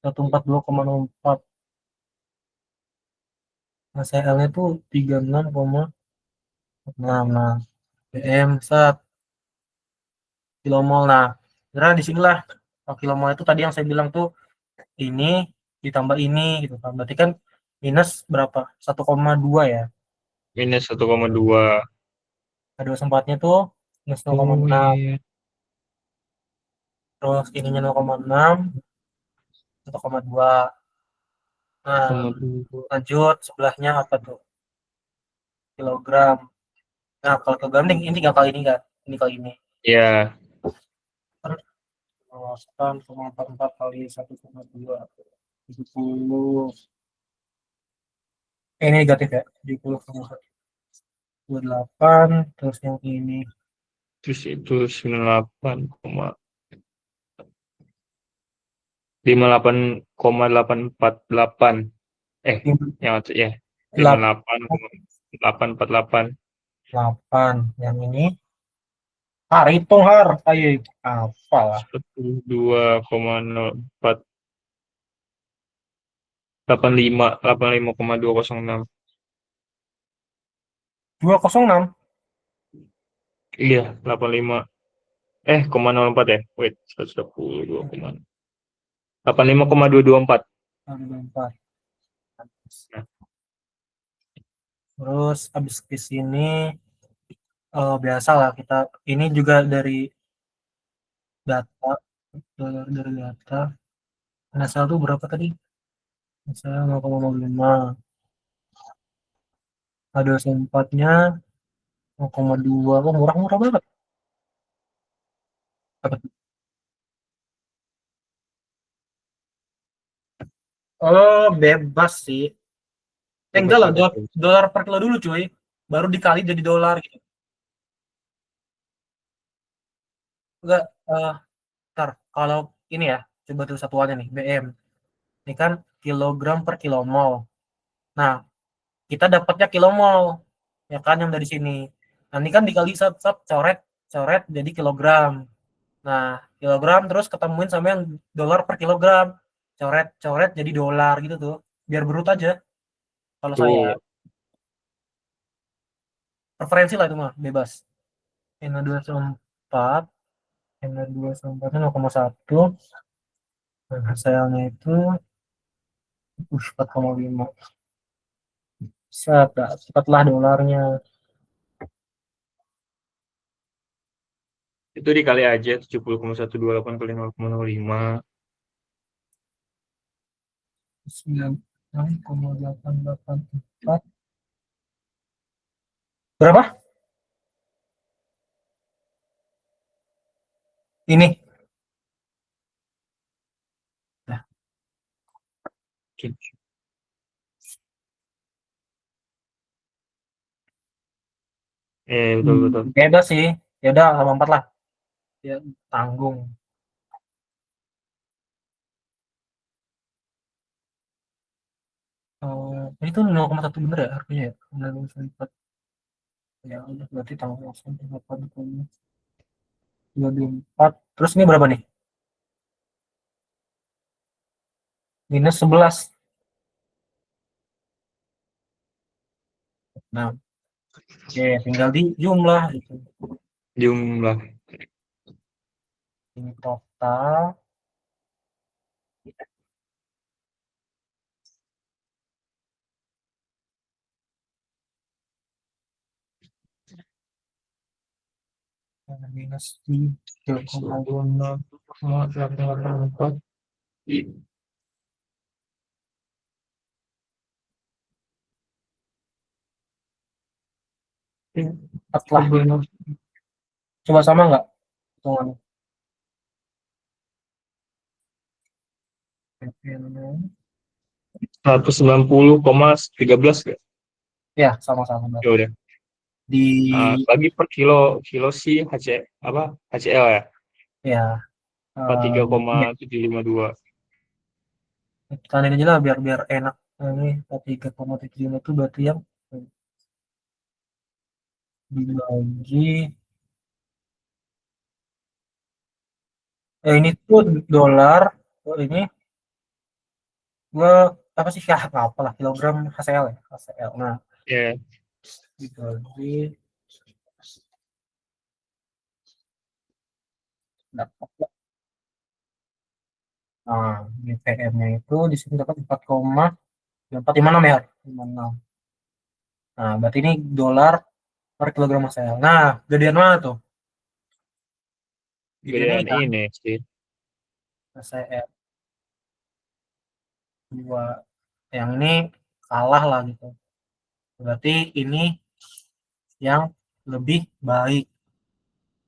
142,04. Nah, Cl-nya tuh 36,6. Nah, BM set kilomol. Nah, kira di sinilah kilomol itu tadi yang saya bilang tuh ini ditambah ini gitu kan. Berarti kan minus berapa? 1,2 ya.
Minus 1,2.
Ada sempatnya tuh minus 0,6.
Iya.
Terus ininya 0,6, 1,2. Nah,
1,2.
lanjut sebelahnya apa tuh? Kilogram. Nah, kalau kilogram ini tinggal kali ini kan. Ini kali ini.
Iya.
8,44 kali 1,2. 70. Ini negatif ya. 70,28. Terus yang ini.
Terus itu 58,848. Yang ya. 58,848.
8. Yang ini. Hitung har. Ayo, apalah.
12,04. 85,206.
206.
Iya, 85. 0,04 ya. Wait, 122, 85,224.
2024.
Nah,
Terus habis ke sini biasa lah kita ini juga dari data dari data. Nasal tuh berapa tadi? Nasal 0,05. Ada sempatnya 0,2. Oh, murah-murah banget. Apa tuh? Oh, bebas sih. Enggak
bebas
lah,
bebas
dolar,
bebas.
dolar per kilo dulu cuy. Baru dikali jadi dolar gitu. Enggak, ntar kalau ini ya, coba tuh satuannya nih, BM. Ini kan kilogram per kilo mol. Nah, kita dapatnya kilo mol, ya kan yang dari sini. Nah, ini kan dikali sat coret, coret jadi kilogram. Nah, kilogram terus ketemuin sama yang dolar per kilogram. Coret, coret jadi dolar gitu tuh. Biar berut aja kalau saya.
Tuh,
Preferensi lah itu mah, bebas. N214, N214 0,1. Nah, hasilnya itu 4,5. Set, dapatlah dolarnya.
itu dikali aja 70,128 kali 0,05.
9,884. Berapa? Ini. Nah,
Betul betul.
bebas sih. Ya udah 84 lah. Ya, tanggung. Itu 0,1 bener ya harganya ya? 0,4. Ya udah berarti tanggung langsung 8,24. Terus ini berapa nih? Minus 11. Nah, oke, tinggal di jumlah gitu.
Jumlah
Ini total minus 3,4.
1,884.
Lah. Coba sama nggak hitungannya?
190,13 ya.
Ya, sama-sama
Ya
berarti.
udah.
Di
Bagi per kilo kilo sih apa HCL ya
ya ya,
43,752.
tanding aja lah biar biar enak. Nah, ini 3,75 itu berarti yang dibagi ini tuh dolar. Ini gue apa sih ya apa lah kilogram HCL ya HCL. Nah,
Ya,
dibagi dapat. Nah, GPM-nya itu di sini dapat 4,456 ya. 56. Nah, berarti ini dolar per kilogram HCL. Nah, gedean mana tuh? Gedean ini
gedean
kan
ini sih.
HCL 2. Yang ini kalah lah gitu. Berarti ini yang lebih baik,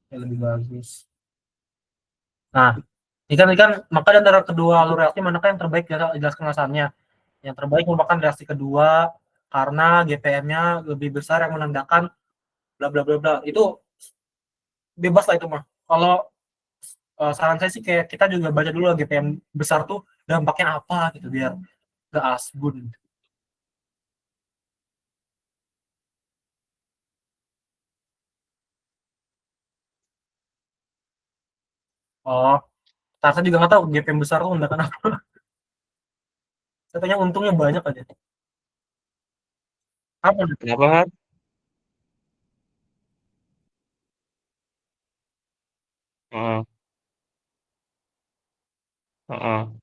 yang lebih bagus. Nah, ini kan maka dari antara kedua alur reaksi manakah yang terbaik, jelaskan alasannya. Yang terbaik merupakan reaksi kedua karena GPM-nya lebih besar yang menandakan bla bla bla bla. Itu bebas lah itu mah. Kalau saran saya sih kayak kita juga baca dulu GPM besar tuh dampaknya apa gitu biar gak asbun. Oh, saya juga nggak tahu GPM besar tuh menandakan apa. Katanya untungnya banyak aja. Apa?
Kenapa kan? Heeh, heeh.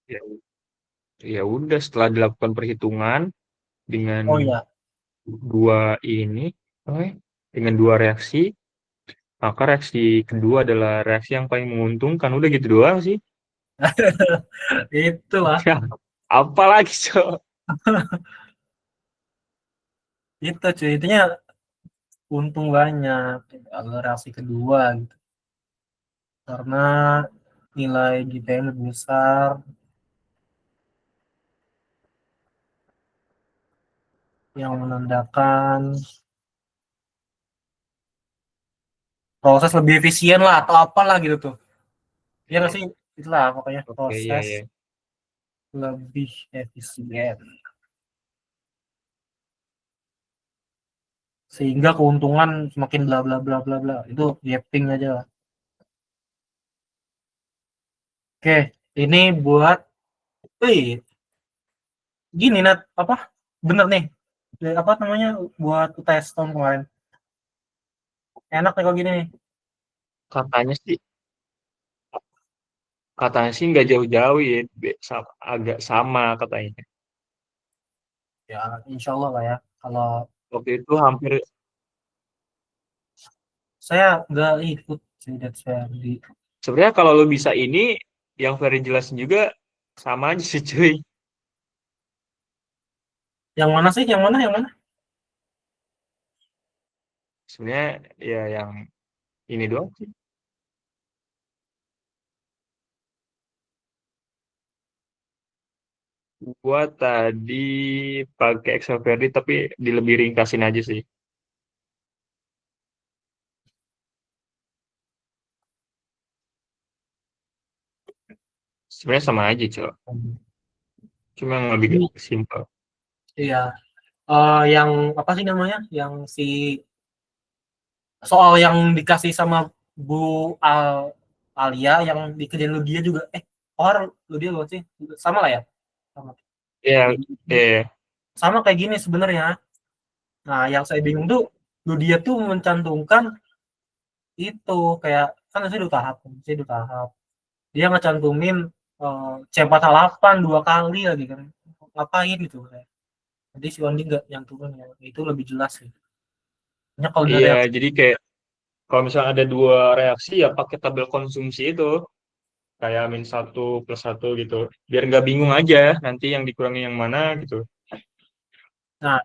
Ya, ya udah setelah dilakukan perhitungan dengan
Oh iya,
dua ini, apa ya, dengan dua reaksi, maka reaksi kedua adalah reaksi yang paling menguntungkan. Udah gitu doang sih.
itulah.
Ya, apalagi so.
Itu cuy, intinya untung banyak kalau reaksi kedua gitu. Karena nilai GPM lebih besar yang menandakan proses lebih efisien lah atau apalah gitu tuh. Ya nggak sih? Itulah pokoknya
Oke, iya,
proses
iya.
lebih efisien. Sehingga keuntungan semakin bla bla bla bla bla. Itu gapping aja lah. Oke, ini buat gini Nat, apa? Bener nih. Apa namanya buat UTS tahun kemarin. Enak nih kalau gini nih.
Katanya sih, katanya sih nggak jauh-jauh ya, agak sama katanya.
Ya, insya Allah lah ya. Kalau
Waktu itu hampir,
saya nggak ikut sih that's Ferdi.
sebenarnya kalau lo bisa ini, yang very jelasin juga sama aja sih cuy.
Yang mana sih? Yang mana? Yang mana?
Sebenarnya ya yang ini doang sih. Gua tadi pakai Excel Verdi tapi dilebih ringkasin aja sih. Sebenarnya sama aja, Cok. Cuma yang lebih
Ini
simpel.
iya. Yang apa sih namanya? Yang si soal yang dikasih sama Bu Alia yang dikerjain Ludia juga. Ludia bukan sih? Sama lah ya. Sama.
Iya, iya.
Sama kayak gini sebenarnya. Nah, yang saya bingung tuh Ludia tuh mencantumkan itu kayak kan saya udah tahap. Dia ngecantumin C48 dua kali lagi kan. Ngapain gitu kayak. Jadi si Wandi nggak nyantumin ya. Itu lebih jelas sih. Hanya kalau dari
Iya, jadi kayak kalau misalnya ada dua reaksi ya pakai tabel konsumsi itu. Kayak min satu plus satu gitu. Biar nggak bingung aja nanti yang dikurangi yang mana gitu.
nah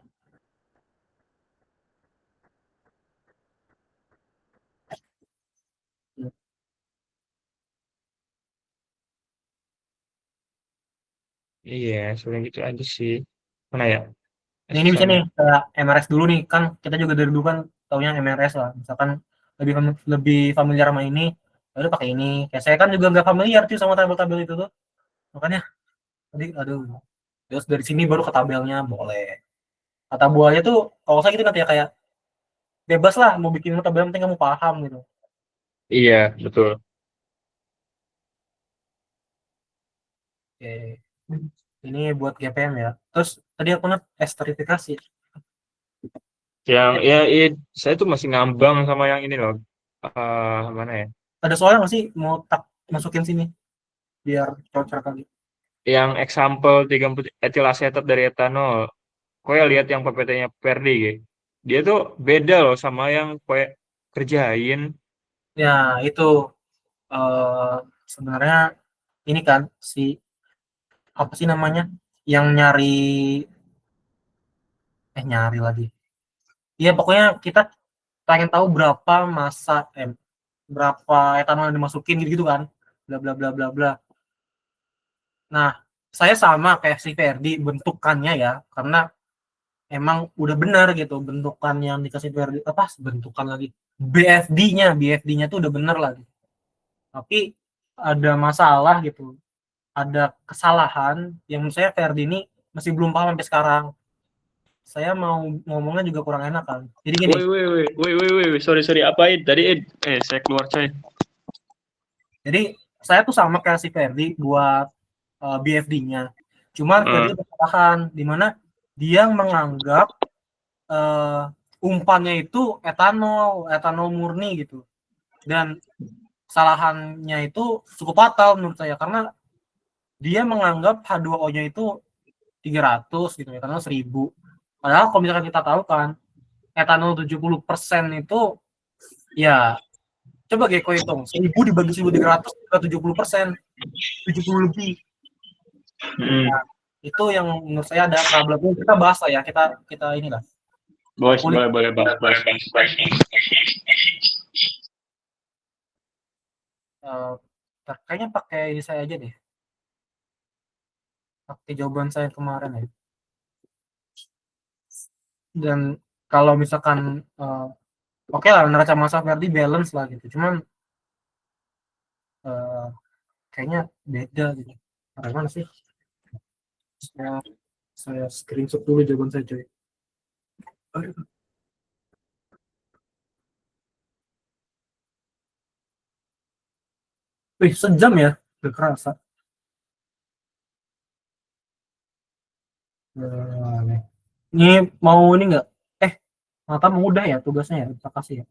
Iya, sebenarnya gitu aja sih. Mana ya?
ini bisa
Sisanya.
nih kayak MRS dulu nih kan kita juga dari dulu kan taunya MRS lah misalkan lebih familiar sama ini baru pakai ini kayak saya kan juga nggak familiar tuh sama tabel-tabel itu tuh makanya tadi aduh terus dari sini baru ke tabelnya boleh kata buahnya tuh kalau saya gitu nanti ya kayak bebas lah mau bikin tabel yang penting kamu paham gitu.
Iya, betul.
Oke. Ini buat GPM ya terus tadi aku lihat esterifikasi
Yang ya, saya tuh masih ngambang sama yang ini loh. Mana ya?
ada soalnya nggak sih mau tak masukin sini biar cocok kali.
Yang example 30 etil asetat dari etanol. Kau ya lihat yang PPT-nya Perdi, gitu. Dia tuh beda loh sama yang kau kerjain.
Ya itu eh, sebenarnya ini kan si apa sih namanya yang nyari lagi. Iya pokoknya kita pengen tahu berapa masa berapa etanol yang dimasukin gitu, gitu kan. Bla bla bla bla bla. Nah, saya sama kayak si Ferdi bentukannya ya karena emang udah benar gitu bentukan yang dikasih Ferdi apa bentukan lagi BFD-nya tuh udah benar lagi. Tapi ada masalah gitu. Ada kesalahan yang menurut saya Ferdi ini masih belum paham sampai sekarang. Saya mau ngomongnya juga kurang enak kan. Jadi gini,
Woi, woi, woi, woi, woi, woi, sorry, sorry, apain? Tadi, saya keluar, coy.
jadi saya tuh sama kayak si Ferdi buat BFD-nya. Cuman Ferdi
Heeh.
kesalahan di mana dia menganggap umpannya itu etanol murni gitu. Dan kesalahannya itu cukup fatal menurut saya karena dia menganggap H2O-nya itu 300 gitu, etanol 1000. Padahal kalau misalkan kita tahu kan, etanol 70% itu ya coba Geko hitung, 1000 dibagi 1300 ke 70%, 70 lebih. Nah, itu yang menurut saya ada problemnya. Kita bahas lah ya, kita inilah.
Boleh bahas.
Kayaknya pakai ini saya aja deh. Pakai jawaban saya kemarin ya. Dan kalau misalkan oke lah, neraca massa Verdi balance lah gitu. Cuman kayaknya beda gitu. Bagaimana sih? Saya screenshot dulu jawaban saya coy. Wih, sejam ya? Gak kerasa. Ini mau ini nggak? Mata mau udah ya tugasnya ya? Kita kasih ya.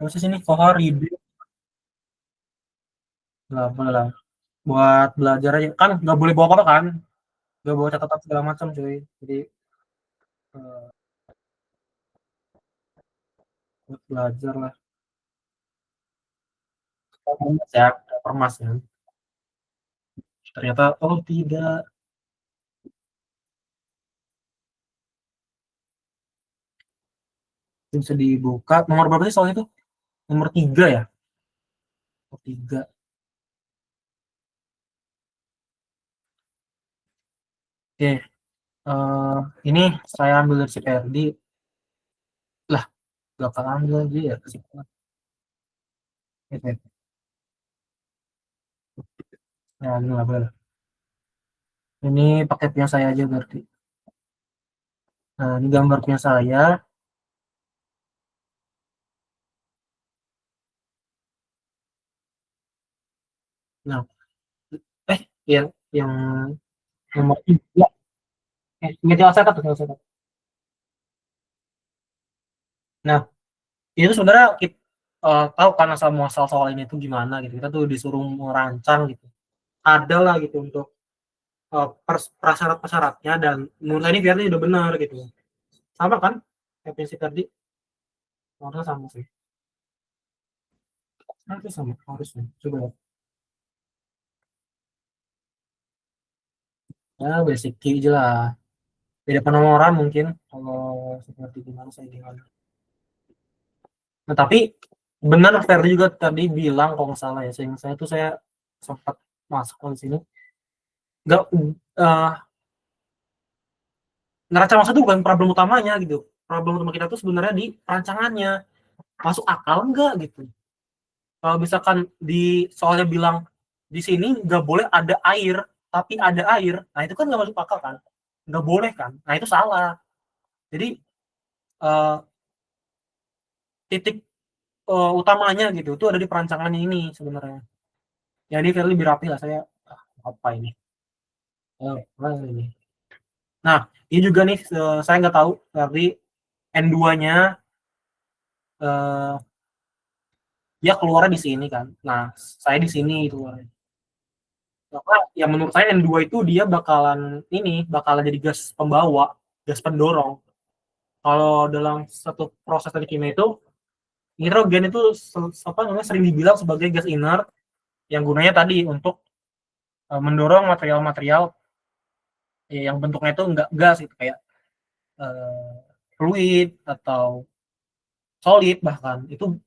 Terus sini kohar ide. Nggak boleh lah. Buat belajar aja. Kan nggak boleh bawa apa kan? Nggak bawa catatan segala macam cuy. Jadi buat belajar lah. Ya, permas ya. Ternyata, oh tidak. Bisa dibuka. Nomor berapa sih soal itu? Nomor 3 ya? Nomor 3. Oke. Ini saya ambil dari si Ferdi. Lah, gak akan ambil lagi ya. Oke. Ya, ini lah boleh. Ini pakai punya saya aja berarti. Nah, ini gambar punya saya. Nah, yang nomor 3. Ini saya tuh. Nah, itu sebenarnya kita tahu kan asal muasal soal ini tuh gimana gitu. Kita tuh disuruh merancang gitu. Ada lah gitu untuk prasyarat-prasyaratnya, dan menurut saya ini biarnya udah benar gitu. Sama kan? Efisiensi tadi harusnya sama sih. Harusnya sama, harusnya. Coba ya basic key aja lah. Beda penomoran mungkin kalau seperti gimana saya gimana. Nah, tapi benar Ferdi juga tadi bilang kalau nggak salah ya, saya tuh saya sempat masuk ke sini. Nggak neraca massa itu bukan problem utamanya gitu. Problem utama kita tuh sebenarnya di perancangannya. Masuk akal enggak gitu. Kalau misalkan di soalnya bilang di sini nggak boleh ada air, tapi ada air, nah itu kan nggak masuk akal kan? Nggak boleh kan? Nah itu salah. Jadi uh, titik utamanya gitu itu ada di perancangannya ini sebenarnya. Jadi Firly lebih rapi lah, saya apa ini? Ini. Nah ini juga nih saya nggak tahu Firly N2-nya dia keluarnya di sini kan. Nah saya di sini itu. Maka ya menurut saya N2 itu dia bakalan jadi gas pembawa, gas pendorong. Kalau dalam satu proses dari kimia itu nitrogen itu sering dibilang sebagai gas inert yang gunanya tadi untuk mendorong material-material yang bentuknya itu enggak gas gitu, kayak fluid atau solid, bahkan itu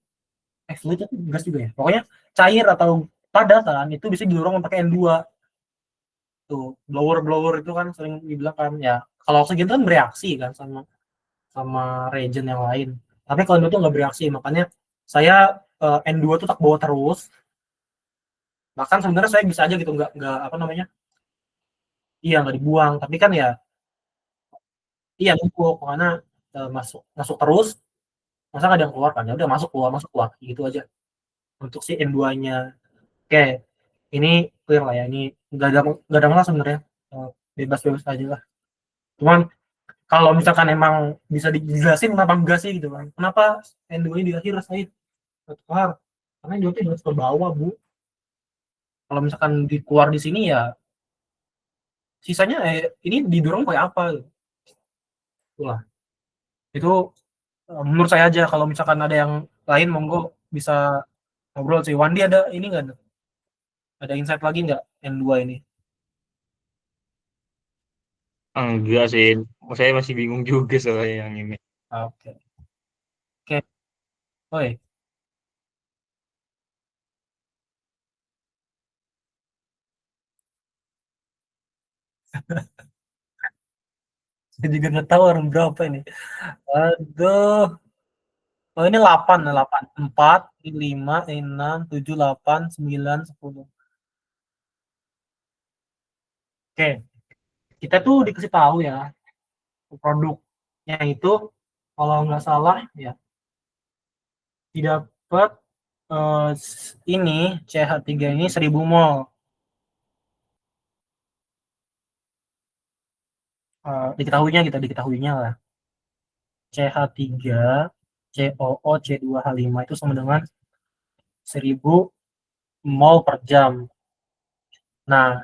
fluid itu gas juga ya. Pokoknya cair atau padat kan itu bisa didorong pakai N2. Tuh, blower itu kan sering dibilang kan ya, kalau oksigen itu kan bereaksi kan sama reagen yang lain. Tapi kalau itu nggak bereaksi, makanya saya N2 tuh tak bawa terus. Bahkan sebenarnya saya bisa aja gitu, nggak apa namanya, iya nggak dibuang, tapi kan ya iya numpuk karena masuk terus, masa nggak ada yang keluar kan, ya udah masuk keluar gitu aja untuk si N2-nya. Oke, ini clear lah ya, ini nggak ada masalah sebenarnya, bebas aja lah. Cuman kalau misalkan emang bisa dijelasin kenapa enggak sih gitu kan, kenapa N2 ini di akhir saya keluar, karena N2 itu harus ke bawah bu. Kalau misalkan keluar di sini ya sisanya ini didorong kayak apa? Itulah. Itu menurut saya aja, kalau misalkan ada yang lain monggo bisa ngobrol sih. Wandi ada ini nggak? Ada insight lagi nggak N2 ini?
Enggak sih, saya masih bingung juga soalnya yang ini.
Oke. Oke. Oi. Saya juga nggak tahu orang berapa ini. Aduh. Oh ini 8, 8. 4, 5, 6, 7, 8, 9, 10. Oke, kita tuh dikasih tahu ya, produknya itu kalau nggak salah ya didapat ini CH3 ini 1000 mol. Diketahuinya lah. CH3 COO C2H5 itu sama dengan 1000 mol per jam. Nah,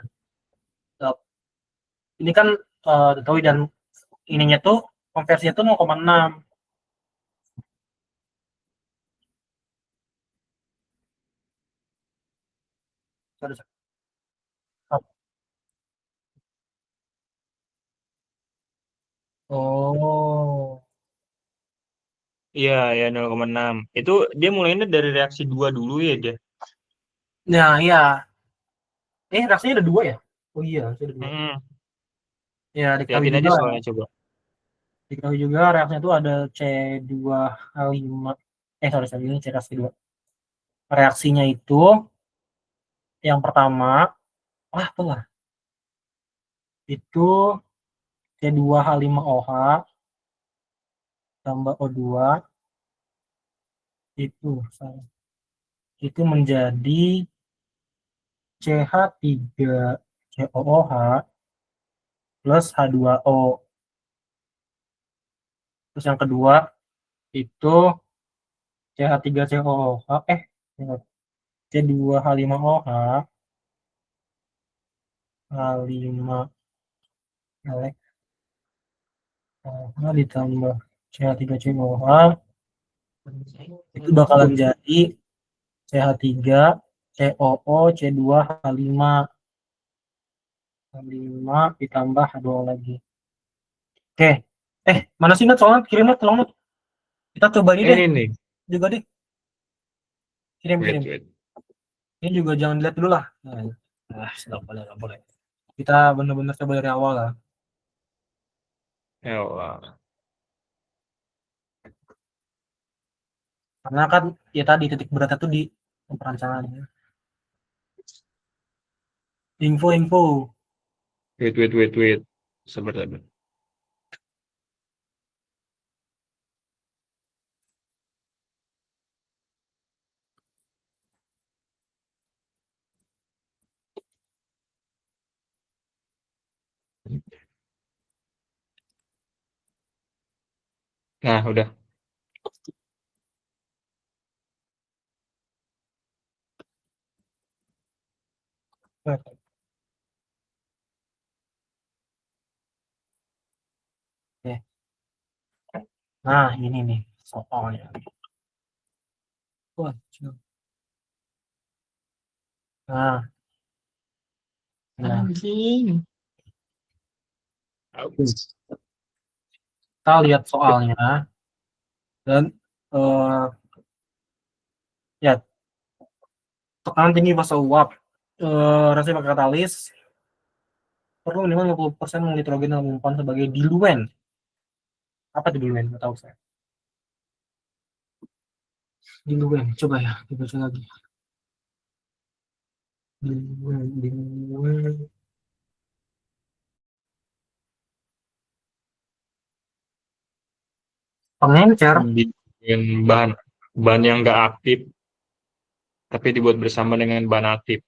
ini kan diketahui, dan ininya tuh konversinya tuh 0,6. Oh,
Iya, ya 0,6. Itu dia mulainya dari reaksi 2 dulu ya dia.
nah iya. Reaksinya ada dua ya? Oh iya, ada dua.
Mm-mm.
Ya,
Liatin aja soalnya coba.
diketahui juga reaksinya itu ada C2H5. Sorry, sorry, ini C2. Reaksinya itu yang pertama, apalah, itu C2H5OH tambah O2 itu itu menjadi CH3COOH plus H2O. Terus yang kedua itu CH3COOH C2H5OH H5 ditambah CH3COOH itu bakalan jadi CH3 COO C2H5 H5 ditambah H2O lagi. Oke. Mana sih Nat? Soalnya kirimnya tolong Nat. Kita coba ini deh
Ini nih.
juga deh. Kirim.
Wait.
Ini juga jangan dilihat dulu lah. Nggak boleh, nggak boleh. Kita benar-benar coba dari awal lah.
Ya Allah.
Karena kan ya tadi titik beratnya tuh di perancangan. Info.
Wait. Sabar. Nah, udah.
Oke. Nah, ini nih soalnya. Wah, nah,
Anjing.
kita lihat soalnya dan ya tekanan tinggi fase uap reaksi pakai katalis perlu minimal 50% nitrogen dalam umpan sebagai diluen. Apa itu diluen? Nggak tahu saya. Diluen, coba ya, dibaca lagi. Diluen. Pengencer.
Bikin bahan yang nggak aktif, tapi dibuat bersama dengan bahan aktif.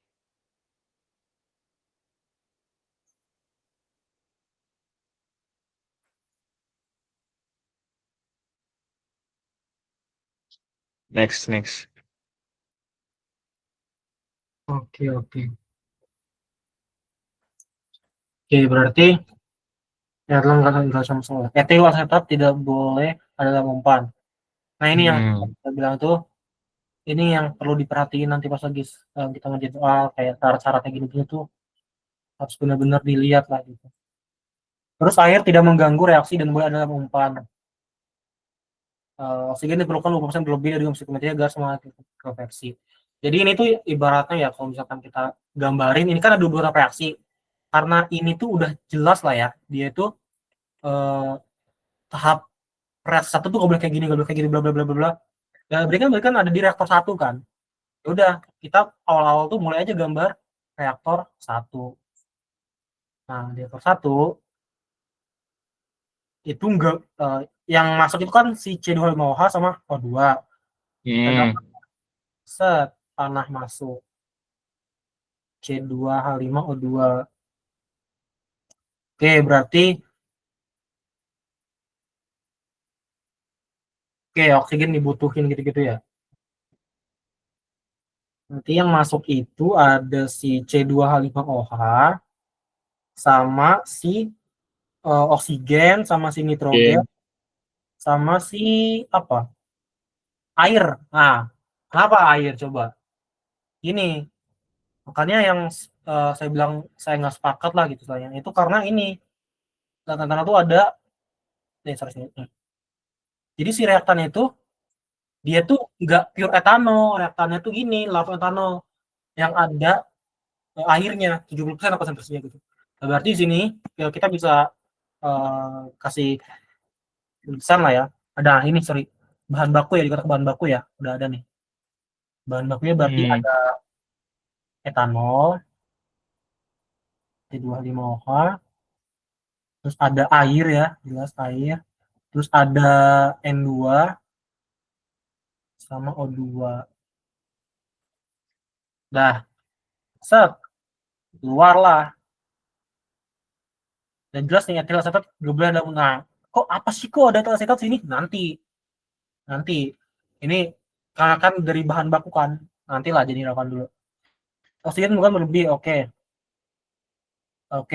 Next.
Oke. Oke, berarti ya dalam kata sama soal. Etil asetat tidak boleh ada dalam umpan. Nah, ini yang kita bilang tuh, ini yang perlu diperhatiin nanti pas lagi kita ngerjain soal kayak syarat-syarat kayak gini tuh harus benar-benar dilihat lah gitu. Terus air tidak mengganggu reaksi dan boleh ada dalam umpan. Oksigen diperlukan 20% lebih dari oksimetri agar semangat konveksi. Jadi ini tuh ibaratnya ya kalau misalkan kita gambarin ini kan ada beberapa reaksi. Karena ini tuh udah jelas lah ya, dia itu tahap reaksi satu tuh gak boleh kayak gini, bla bla bla bla bla. Ya berarti kan ada di reaktor satu kan. Ya udah, kita awal-awal tuh mulai aja gambar reaktor satu. Nah, di reaktor satu itu enggak yang masuk itu kan si C25OH sama O2. Set tanah masuk C2H5O2. Oke, berarti oksigen dibutuhin gitu-gitu ya. Nanti yang masuk itu ada si C2H5OH sama si oksigen sama si nitrogen sama si apa? Air. Nah, kenapa air coba? Ini makanya yang saya bilang saya nggak sepakat lah gitu sayang. Itu karena ini tanda-tanda tuh ada sorry. Jadi si reaktan itu dia tuh nggak pure etanol, reaktannya tuh gini, larut etanol yang ada airnya 70% apa persentasenya gitu. Nah, berarti di sini ya kita bisa kasih tulisan lah ya. Ada ini sorry bahan baku ya, dikatakan bahan baku ya, udah ada nih. Bahan bakunya berarti ada etanol C2H5OH, terus ada air ya, jelas air, terus ada N2 sama O2. Dah, set, keluar lah. Dan jelas nih etil asetat gak boleh ada. Nah, kok apa sih kok ada etil asetat sini? Nanti ini karena kan dari bahan baku kan, nantilah jadi lakukan dulu. Oksigen bukan berlebih, oke,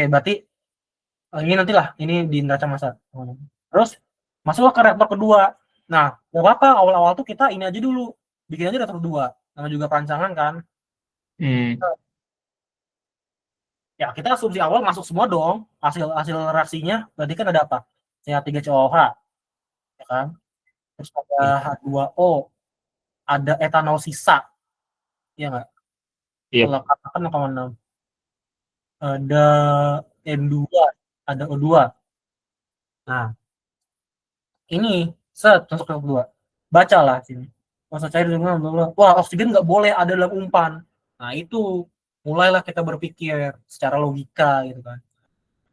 berarti ini nantilah ini di neraca massa. Terus masuklah ke reaktor kedua. Nah, gak apa-apa awal-awal tuh kita ini aja dulu, bikin aja reaktor kedua. Namanya juga perancangan kan. Ya kita asumsi awal masuk semua dong hasil reaksinya, berarti kan ada apa? CH3COH, ya kan? Terus ada H2O, ada etanol sisa, ya nggak? Kalau katakan 0,6. Ada N2, ada O2. Nah, ini set masuk ke kedua. Bacalah sini. Masa cair dengan wah oksigen nggak boleh ada dalam umpan. Nah itu mulailah kita berpikir secara logika gitu kan.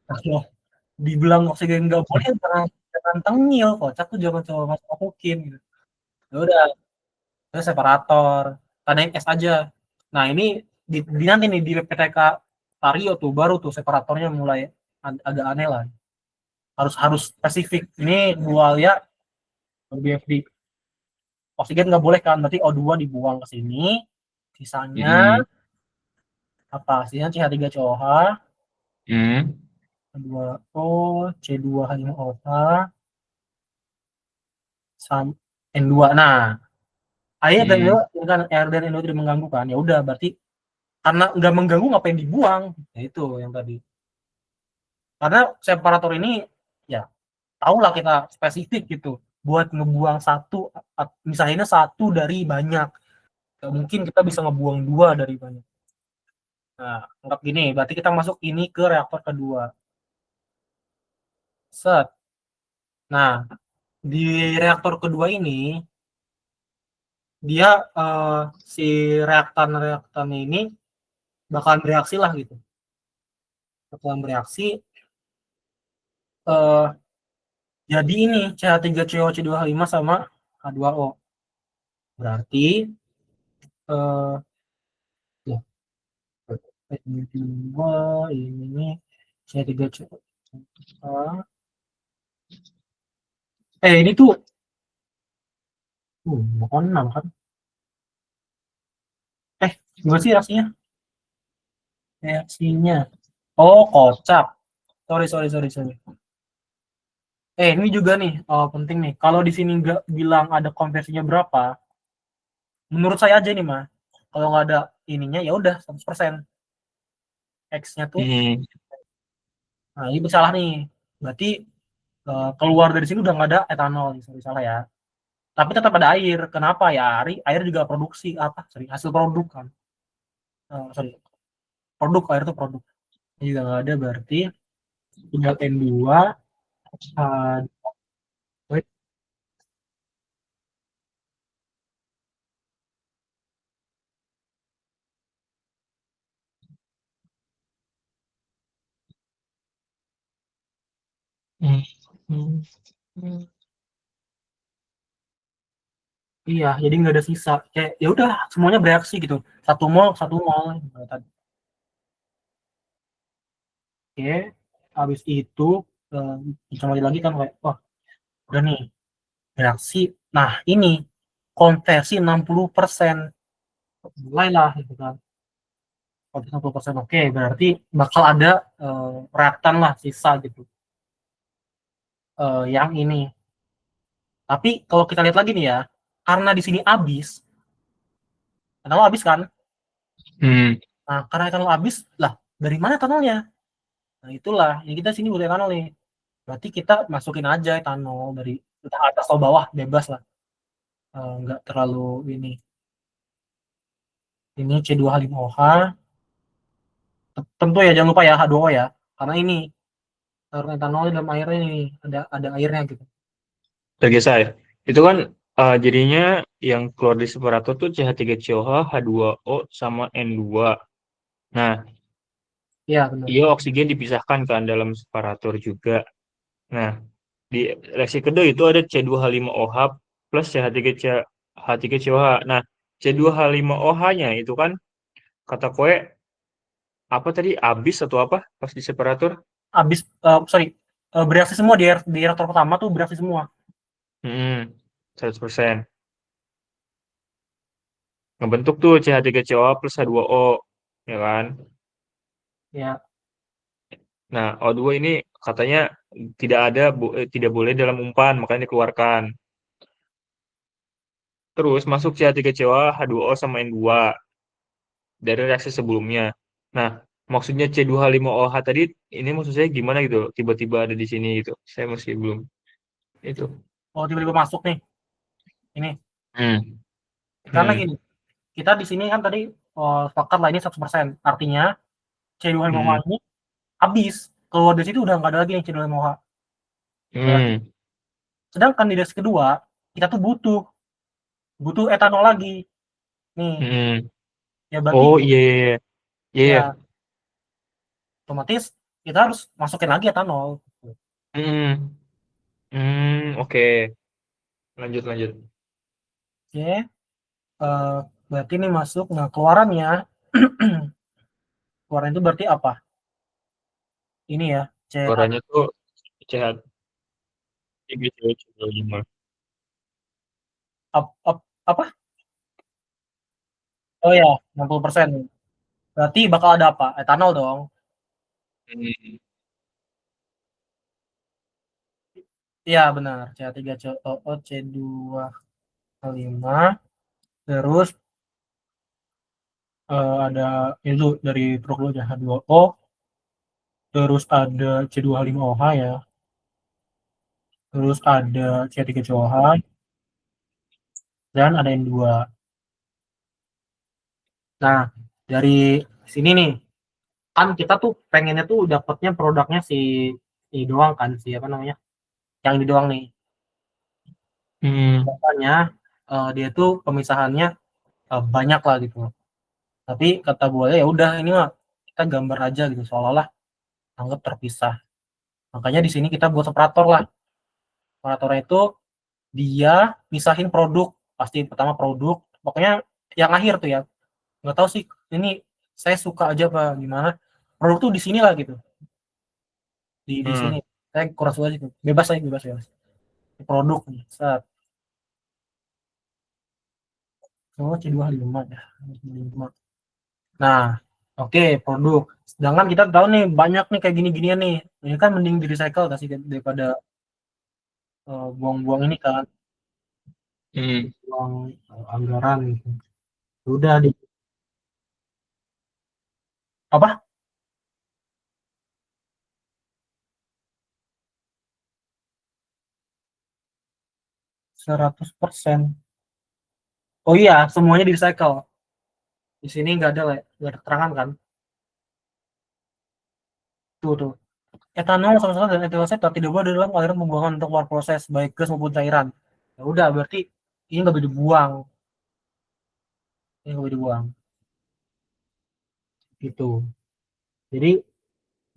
Nah, dibilang oksigen nggak boleh jangan tengil, kocak tuh jangan coba masukin gitu. Ya udah, terus separator, tandain S aja. Nah ini di nanti nih di PTK Vario tuh baru tuh separatornya mulai agak aneh lah. Harus spesifik. Ini dua ya BFD. Oksigen nggak boleh kan, berarti O2 dibuang ke sini. Sisanya apa? Sisanya CH3COH, H2O, C2H5OH, N2. Nah, air dan kan air dan NO tidak mengganggu kan? Ya udah, berarti karena nggak mengganggu ngapain dibuang? Nah, itu yang tadi. Karena separator ini ya tahulah kita spesifik gitu buat ngebuang satu, misalnya satu dari banyak. Mungkin kita bisa ngebuang dua dari banyak. Nah, anggap gini, berarti kita masuk ini ke reaktor kedua. Set. Nah, di reaktor kedua ini dia si reaktan ini bakalan bereaksi lah gitu. Bakalan bereaksi jadi ini CH3CO C2H5 sama H2O. Berarti ya, ini CH3CO. Ini tuh 6 kan? Gimana sih reaksinya? Oh, kocak. sorry. Ini juga nih penting nih. Kalau di sini nggak bilang ada konversinya berapa, menurut saya aja nih mah, kalau nggak ada ininya ya udah 100%. X-nya tuh,
Hmm.
nah ini salah nih. Berarti keluar dari sini udah nggak ada etanol, misalnya ya. Tapi tetap ada air. Kenapa ya? Air juga produksi apa? Sorry, hasil produk kan. Sorry, air itu produk. Ini juga nggak ada berarti tinggal N2. Uh, wait.
Hmm. Hmm.
Iya, jadi nggak ada sisa. Kayak ya udah semuanya bereaksi gitu. Satu mol. Oke, habis itu kembali lagi kan kayak, wah udah nih reaksi. Nah ini konversi 60%, mulailah gitu kan. Konversi 60%, oke, berarti bakal ada reaktan lah sisa gitu. Yang ini. Tapi kalau kita lihat lagi nih ya, karena di sini habis, etanol habis kan?
Hmm.
Nah karena etanol habis, lah dari mana etanolnya? Nah itulah, ini kita sini butuh etanol nih. Berarti kita masukin aja etanol dari entah atas atau bawah, bebas lah. Nggak terlalu ini. Ini C2H5OH. Tentu ya jangan lupa ya H2O ya. Karena ini karena etanol dalam airnya ini ada airnya gitu.
Tergesa ya. Itu kan jadinya yang keluar di separator tuh CH3COH, H2O, sama N2. Nah,
Iya benar.
iya oksigen dipisahkan kan dalam separator juga. Nah, di reaksi kedua itu ada C2H5OH plus H3COH. Nah, C2H5OH-nya itu kan kata koe apa tadi abis atau apa pas di separator?
Habis bereaksi semua di reaktor pertama tuh bereaksi semua.
Hmm, 100%. Ngebentuk tuh CH3COH plus H2O, ya kan?
Ya.
Nah, O2 ini katanya tidak boleh dalam umpan, makanya dikeluarkan. Terus masuk CH3COH, H2O sama N2 dari reaksi sebelumnya. Nah, maksudnya C2H5OH tadi ini maksud saya gimana gitu? Tiba-tiba ada di sini gitu. Saya masih belum itu.
Oh tiba-tiba masuk nih. Ini
Hmm.
karena
Hmm.
gini, kita di sini kan tadi sepakat lah ini 100%. Artinya C2H5OH
Hmm.
ini habis. Keluar dari situ udah nggak ada lagi nih C2H5OH.
Hmm.
Sedangkan di reaksi kedua kita tuh butuh etanol lagi. Nih,
Hmm.
ya berarti
Oh iya iya iya. Iya, iya.
ya otomatis kita harus masukin lagi etanol.
Hmm. Oke. Lanjut lanjut.
Oke, berarti ini masuk. Nah, keluarannya, keluaran itu berarti apa? Ini ya, CH,
Suaranya tuh CH3COH5.
apa? Oh ya, 60%. Berarti bakal ada apa? Etanol dong.
Hmm.
Iya benar, CH3COO, C2H5. Terus ada itu dari produk H2O, terus ada C2H5OH ya, terus ada C3COH, dan ada N2. Nah, dari sini nih, kan kita tuh pengennya tuh dapatnya produknya si ini doang kan, si apa namanya, yang ini doang nih.
Hmm.
Makanya dia tuh pemisahannya banyak lah gitu. Tapi kata gue ya udah ini mah kita gambar aja gitu, seolah-olah anggap terpisah. Makanya di sini kita buat separator lah. Separatornya itu dia misahin produk, pasti pertama produk, pokoknya yang akhir tuh ya. Nggak tahu sih ini saya suka aja apa gimana. Produk tuh di sini lah gitu. Di sini
Hmm.
saya kurang suka gitu. Bebas aja bebas ya. Produk nih. Saat oh C25 ya. C25. Nah, Oke, produk. Sedangkan kita tahu nih banyak nih kayak gini-ginian nih. Ini kan mending di recycle kasih daripada buang-buang ini kan, buang anggaran gitu. Udah di apa? 100%. Oh iya, semuanya di recycle. Di sini nggak ada nggak ada keterangan kan? Tuh. Etanol sama dan etil asetat tidak boleh dalam aliran pembuangan untuk keluar proses baik gas maupun cairan. Ya udah berarti ini nggak boleh dibuang. Ini nggak boleh dibuang. Gitu. Jadi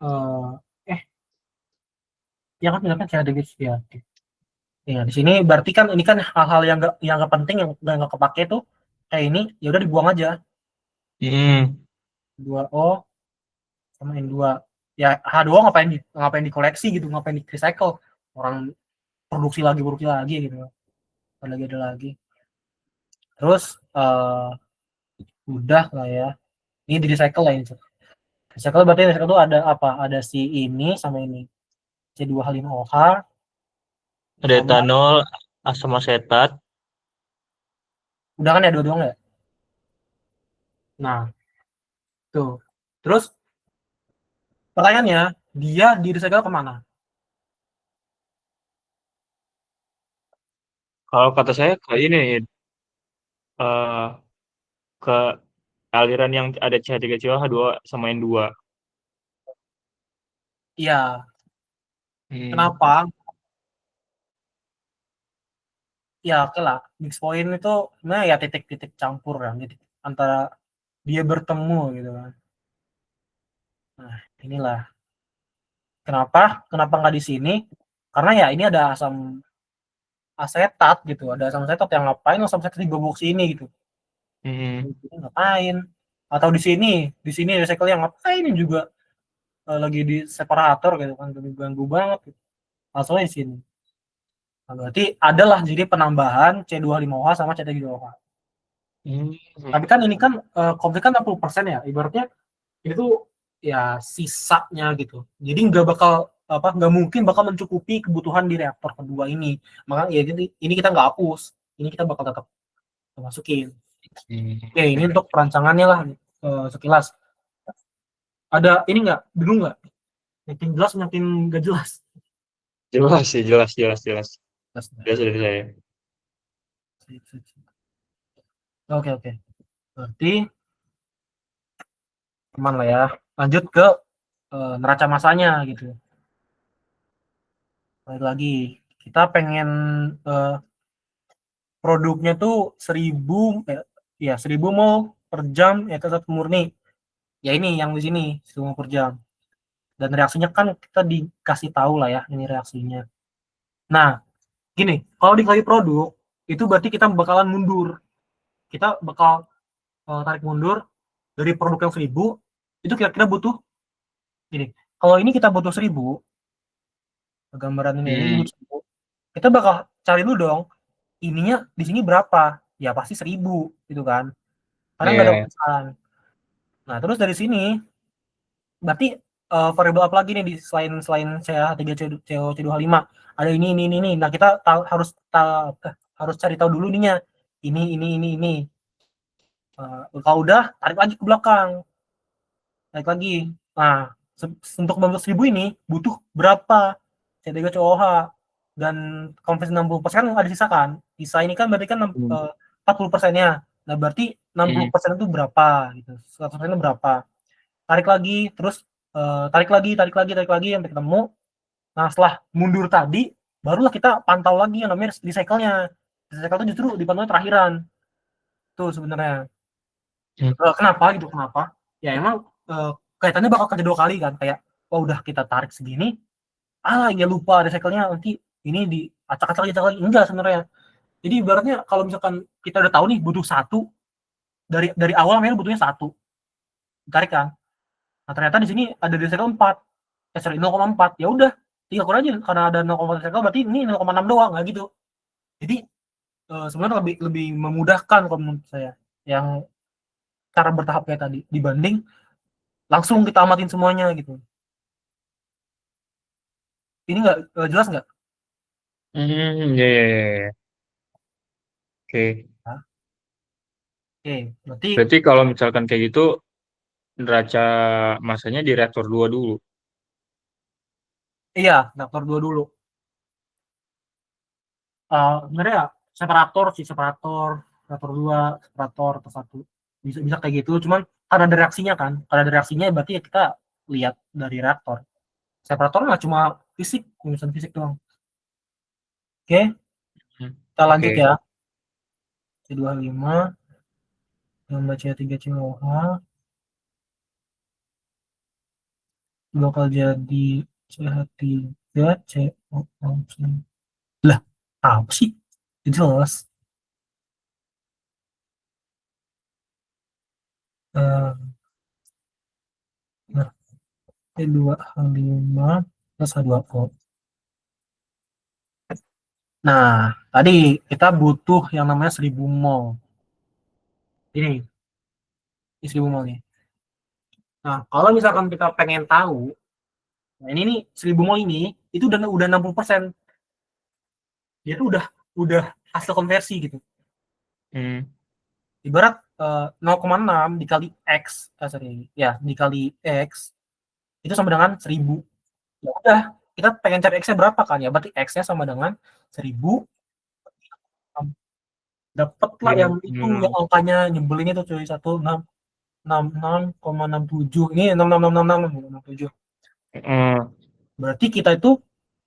eh eh ya kan bilang kan saya ada gitu ya. Ya di sini berarti kan ini kan hal-hal yang nggak penting yang nggak kepake tuh kayak ini ya udah dibuang aja. 2O sama N2. Ya H2O ngapain dikoleksi gitu, ngapain di recycle. Orang produksi lagi gitu. Ada lagi. Terus udah lah ya. Ini di recycle lah ini. Recycle berarti recycle itu ada apa? Ada si ini sama ini. C2H5OH
Ada
sama
etanol, asam asetat.
udah kan ya dua doang ya. Nah, tuh. Terus pertanyaannya, dia di recycle kemana?
Kalau kata saya ke ini eh ke aliran yang ada CH3COH2 sama N2.
Iya,
Hmm.
kenapa? Ya oke lah, mix point itu sebenarnya ya titik-titik campur kan, titik antara dia bertemu gitu kan. Nah, inilah kenapa nggak di sini? Karena ya ini ada asam asetat gitu, ada asam asetat yang ngapain asam asetat digabung sini gitu.
Hmm.
Ngapain? Atau di sini recycle yang ngapain juga lagi di separator gitu kan, ganggu banget. Gitu. Asalnya di sini. Nah, berarti adalah jadi penambahan C25OH sama C32OH.
Hmm.
Tapi kan ini kan konflik kan 60% ya, ibaratnya ini tuh ya sisanya gitu. Jadi nggak mungkin bakal mencukupi kebutuhan di reaktor kedua ini. Maka ya ini kita nggak hapus, ini kita bakal tetap masukin. Oke, ini untuk perancangannya lah sekilas. Ada ini nggak bingung nggak? Makin jelas makin nggak jelas.
Jelas sih, jelas.
Jelas.
Jelas dari saya.
Oke. Berarti aman lah ya. Lanjut ke neraca masanya gitu. Balik lagi, kita pengen uh, produknya tuh 1000 mol per jam ya tetap murni. Ya ini yang di sini 1000 mol per jam. Dan reaksinya kan kita dikasih tahu lah ya ini reaksinya. Nah, gini, kalau dikasih produk itu berarti kita bakalan mundur. Kita bakal tarik mundur dari produk yang 1000 itu kira-kira butuh gini. Kalau ini kita butuh 1000, gambaran ini butuh 1000, kita bakal cari dulu dong ininya di sini berapa, ya pasti 1000 gitu kan, karena nggak ada
Iya.
perusahaan. Nah terus dari sini berarti variabel apa lagi nih di selain selain CH3CO2H5 ada ini. Nah kita harus cari tahu dulu ininya ini. Kalau udah tarik lagi ke belakang, tarik lagi. Nah untuk membentuk 1000 ini butuh berapa CH3COH dan konversi 60% ada sisa kan, sisa ini kan berarti kan 40%-nya. Nah berarti 60% itu berapa gitu, 100% berapa, tarik lagi terus tarik lagi sampai ketemu. Nah setelah mundur tadi barulah kita pantau lagi yang namanya recycle-nya. Recycle itu justru dipantau terakhiran tuh sebenarnya. Kenapa gitu, kenapa ya emang kaitannya bakal kerja dua kali kan, kayak udah kita tarik segini ya lupa recycle-nya, nanti ini diacak-acak lagi enggak sebenarnya. Jadi ibaratnya kalau misalkan kita udah tahu nih butuh satu dari awal, memang butuhnya satu tarik kan. Nah ternyata di sini ada recycle 4, 0,4, ya udah tinggal kurang aja karena ada 0,4 recycle berarti ini 0,6 doang, nggak gitu. Jadi sebenarnya lebih memudahkan kalau menurut saya yang cara bertahap kayak tadi dibanding langsung kita amatin semuanya gitu. Ini nggak jelas nggak?
Ya, ya, ya, ya. Oke.
Oke, berarti
Berarti kalau misalkan kayak gitu, neraca masanya di reaktor 2 dulu.
iya, reaktor 2 dulu. Sebenarnya ya, separator sih, separator 2, separator atau satu. Bisa bisa kayak gitu, cuman karena ada reaksinya kan. Karena ada reaksinya berarti ya kita lihat dari reaktor. Separator mah cuma fisik, urusan fisik doang. Oke,
Hmm.
kita lanjut
Oke.
ya. C25 tambah C3 COH bakal jadi CH3 COO. Lah, apa sih? Jelas. Eh, nah, C2H5 plus H2O. Nah, tadi kita butuh yang namanya 1000 mol. Ini 1000 mol nih. Nah, kalau misalkan kita pengen tahu, nah ini nih 1000 mol ini itu udah 60%. Dia tuh udah hasil konversi gitu.
Hmm.
Ibarat 0,6 dikali X, sorry, ya dikali X itu sama dengan 1000. Ya udah, kita pengen cari X-nya berapa kan ya? Berarti X-nya sama dengan 1000. Dapatlah yang itu yang angkanya nyebelin itu cuy, 1666,67. Ini 6666,67.
Hmm.
Berarti kita itu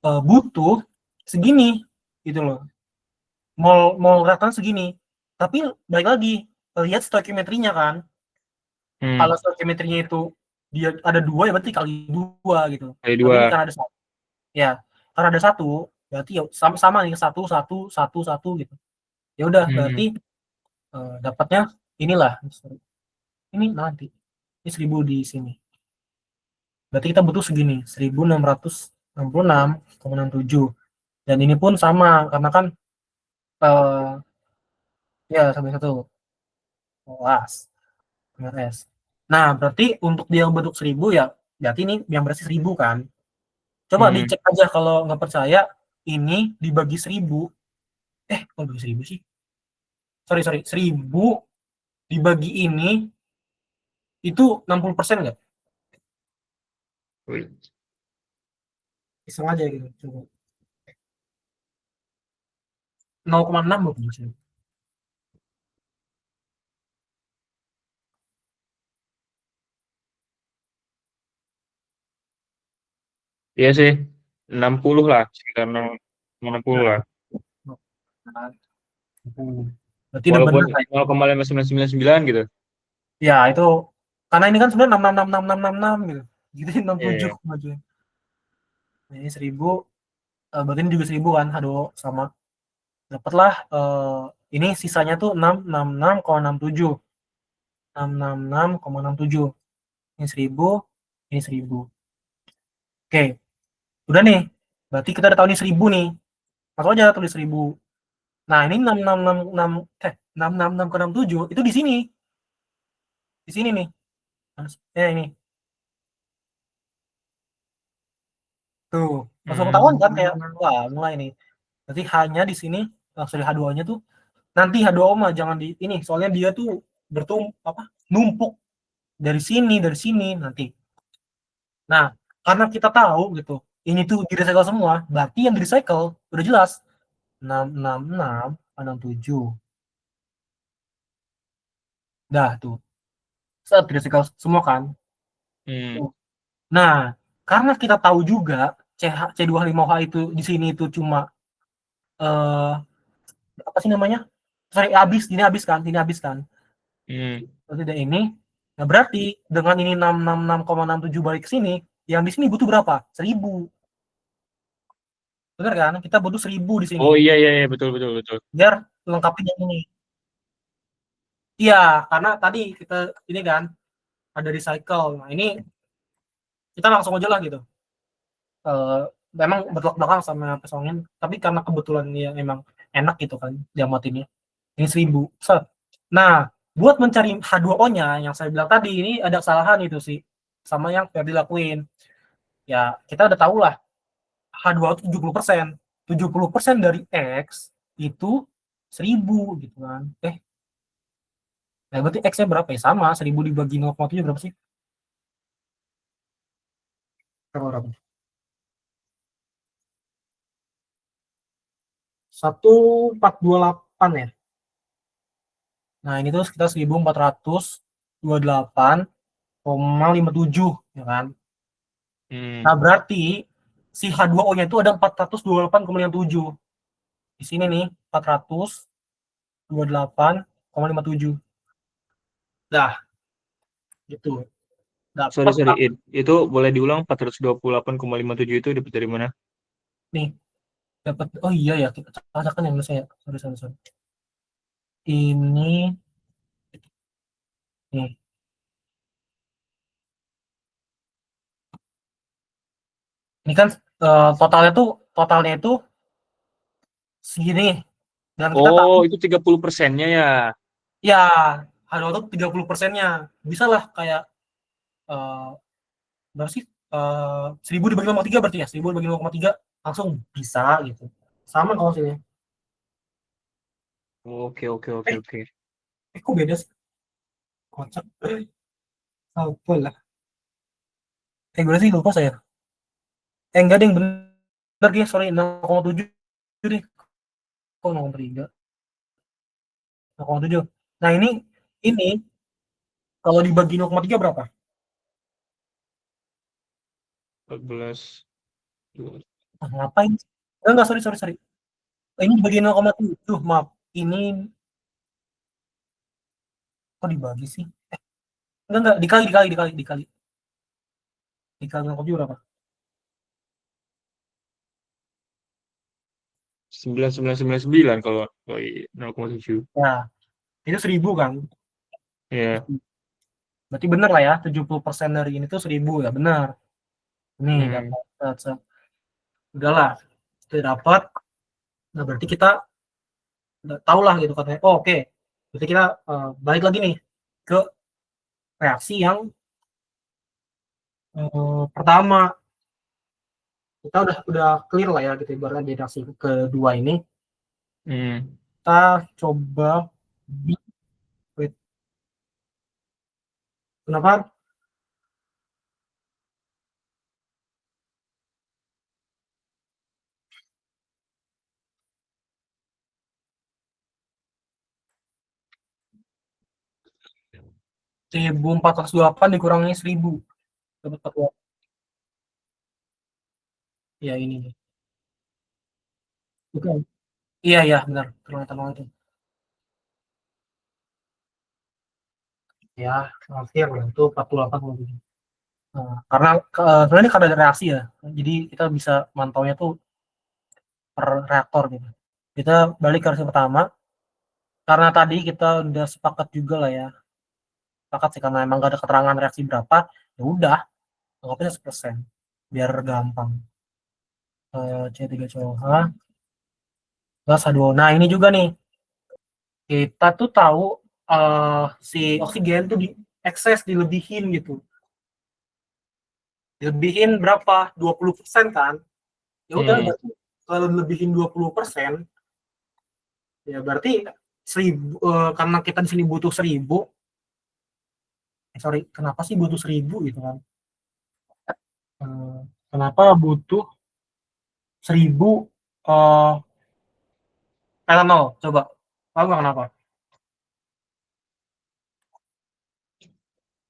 butuh segini gitu loh. Mol reaktan segini. Tapi balik lagi, lihat stoichiometrinya kan.
Hmm.
Kalau stoichiometrinya itu dia ada 2 ya berarti kali 2 gitu.
Kali
Tapi ini
2.
karena ada satu. Ya, karena ada satu, berarti ya sama nih, satu satu satu satu gitu. Ya udah, berarti
Hmm.
dapatnya inilah. Ini nanti. Ini 1000 di sini. Berarti kita butuh segini, 1666,67. Dan ini pun sama karena kan eh ya sampai satu kelas RS. Nah, berarti untuk dia yang bentuk 1000 ya, berarti ini yang berarti 1000 kan. Coba
Hmm.
dicek aja kalau nggak percaya, ini dibagi 1000. Kok dibagi 1000 sih? Sorry, 1000 dibagi ini itu 60% nggak?
Wih.
Iseng aja gitu. Coba. 0,6 mungkin.
Iya sih, 60 lah, sekitar 60 lah.
Berarti udah
Walaupun
benar kan?
0,5999 gitu.
Ya, itu karena ini kan sebenarnya 6666666 gitu. Gitu 67
Iya.
maju. Nah, ini 1000, berarti ini juga 1000 kan, aduh sama. Dapatlah ini sisanya tuh 666,67. 666,67. Ini 1000, ini 1000. Oke, udah nih. Berarti kita udah tahu ini 1000 nih. Masuk aja tulis 1000. Nah, ini 6666 666,67 itu di sini. Di sini nih. Ini. Tuh, langsung ketahuan kan kayak wah, mulai nih. Berarti hanya di sini sorry H2-nya tuh nanti H2O mah jangan di ini, soalnya dia tuh numpuk dari sini nanti. Nah, karena kita tahu gitu, ini tuh di recycle semua, berarti yang di recycle udah jelas 666,67. Dah tuh. Set di recycle semua kan.
Hmm.
Nah, karena kita tahu juga C25H itu di sini itu cuma eh apa sih namanya? Sorry, ini habis kan.
Hmm.
Berarti dari ini, nah berarti dengan ini 666,67 balik ke sini, yang di sini butuh berapa? 1000. Benar kan? Kita butuh 1000 di sini.
Oh iya, iya, iya, betul, betul, betul.
Biar lengkapin yang ini. Iya, karena tadi kita ini kan ada recycle. Nah, ini kita langsung aja lah gitu. Memang bertolak belakang sama pesongin, tapi karena kebetulan dia memang enak gitu kan diamatinnya. Ini 1000. Set. Nah, buat mencari H2O-nya yang saya bilang tadi ini ada kesalahan itu sih. sama yang Ferdi lakuin. Ya, kita udah tahu lah H2O itu 70%. 70% dari X itu 1000 gitu kan. Nah berarti X-nya berapa ya? Sama, 1000 dibagi 0,7 berapa sih? Berapa? 1428 ya. Nah, ini tuh sekitar 1428,57 ya kan. Nah, berarti si H2O-nya itu ada 428,57. Di sini nih 428,57. Dah, gitu.
Sorry,
Dapat
sorry. Itu boleh diulang 428,57 itu dapat dari mana?
nih, dapat. Oh iya ya, kita catatkan yang saya. Sorry, sorry, sorry. Ini nih. Ini kan totalnya itu segini dan kita tahu
Oh, itu 30%-nya ya.
ya H2O itu 30%-nya. Bisa lah kayak eh berapa sih? 1000 dibagi 0,3 berarti ya. 1000 dibagi 0,3 langsung bisa gitu. Sama kalau sini.
Oke, oke, oke,
Eh,
oke.
kok beda sih? Kocak. Apa lah. Berapa sih lupa saya. Enggak deh, bener ya, sorry 0,7 deh. Kok 0,3? 0,7. Nah, ini kalau dibagi 0,3 berapa?
14.
Ngapain? Enggak, sorry, sorry, sorry. Ini dibagi 0,7, maaf. Ini kok dibagi sih? Enggak, dikali. Dikali 0,7 berapa?
9,999 kalau 0,7.
Nah, itu 1000 kan?
Ya.
Berarti benar lah ya, 70% dari ini tuh 1000 ya, benar. Nih,
Hmm.
dapat. Udahlah, kita dapat. Nah, berarti kita udah tahu lah gitu katanya. Oh, oke. Berarti kita balik lagi nih ke reaksi yang pertama. Kita udah clear lah ya gitu ibaratnya di reaksi kedua ini.
Hmm.
Kita coba wait, kenapa seribu empat ratus delapan dikurangi 1000 dapat 40. Ya ini nih. Bukan. Iya iya benar. Ternyata itu. Ya, hampir lah itu 48. Nah, karena sebenarnya karena ada reaksi ya. Jadi kita bisa mantaunya tuh per reaktor gitu. Kita balik ke reaksi pertama. Karena tadi kita udah sepakat juga lah ya. Sepakat sih karena emang gak ada keterangan reaksi berapa. Ya udah, anggapnya 100%. Biar gampang. C3COH plus H2O. Nah, ini juga nih. Kita tuh tahu si oksigen tuh di ekses dilebihin gitu. Dilebihin berapa? 20% kan? Ya udah
Hmm.
berarti kalau dilebihin 20%, ya berarti 1000 karena kita di sini butuh 1000. Sorry, kenapa sih butuh 1000 gitu kan? Eh, Kenapa butuh 1000 eh etanol? Coba. Tahu nggak kenapa?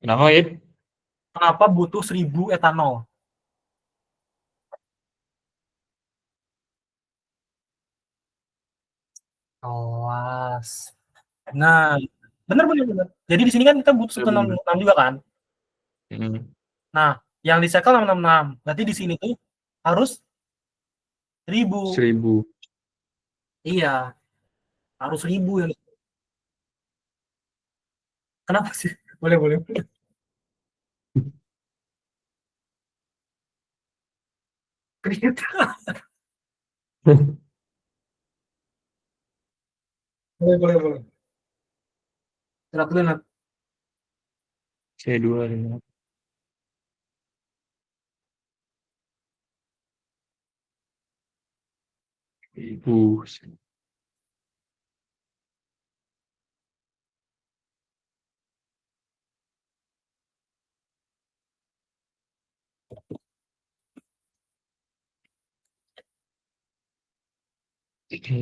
Kenapa ya?
Kenapa butuh 1000 etanol? Awas. Nah, benar. Jadi di sini kan kita butuh
Bener-bener.
166 juga kan?
Hmm.
Nah, yang di cycle 666. Berarti di sini tuh harus 1000.
1.000.
Iya, harus 1000 yang. Kenapa sih? Boleh, boleh. Keringet. Boleh. Gerak dulu, Nat.
C2. 1000. Oke.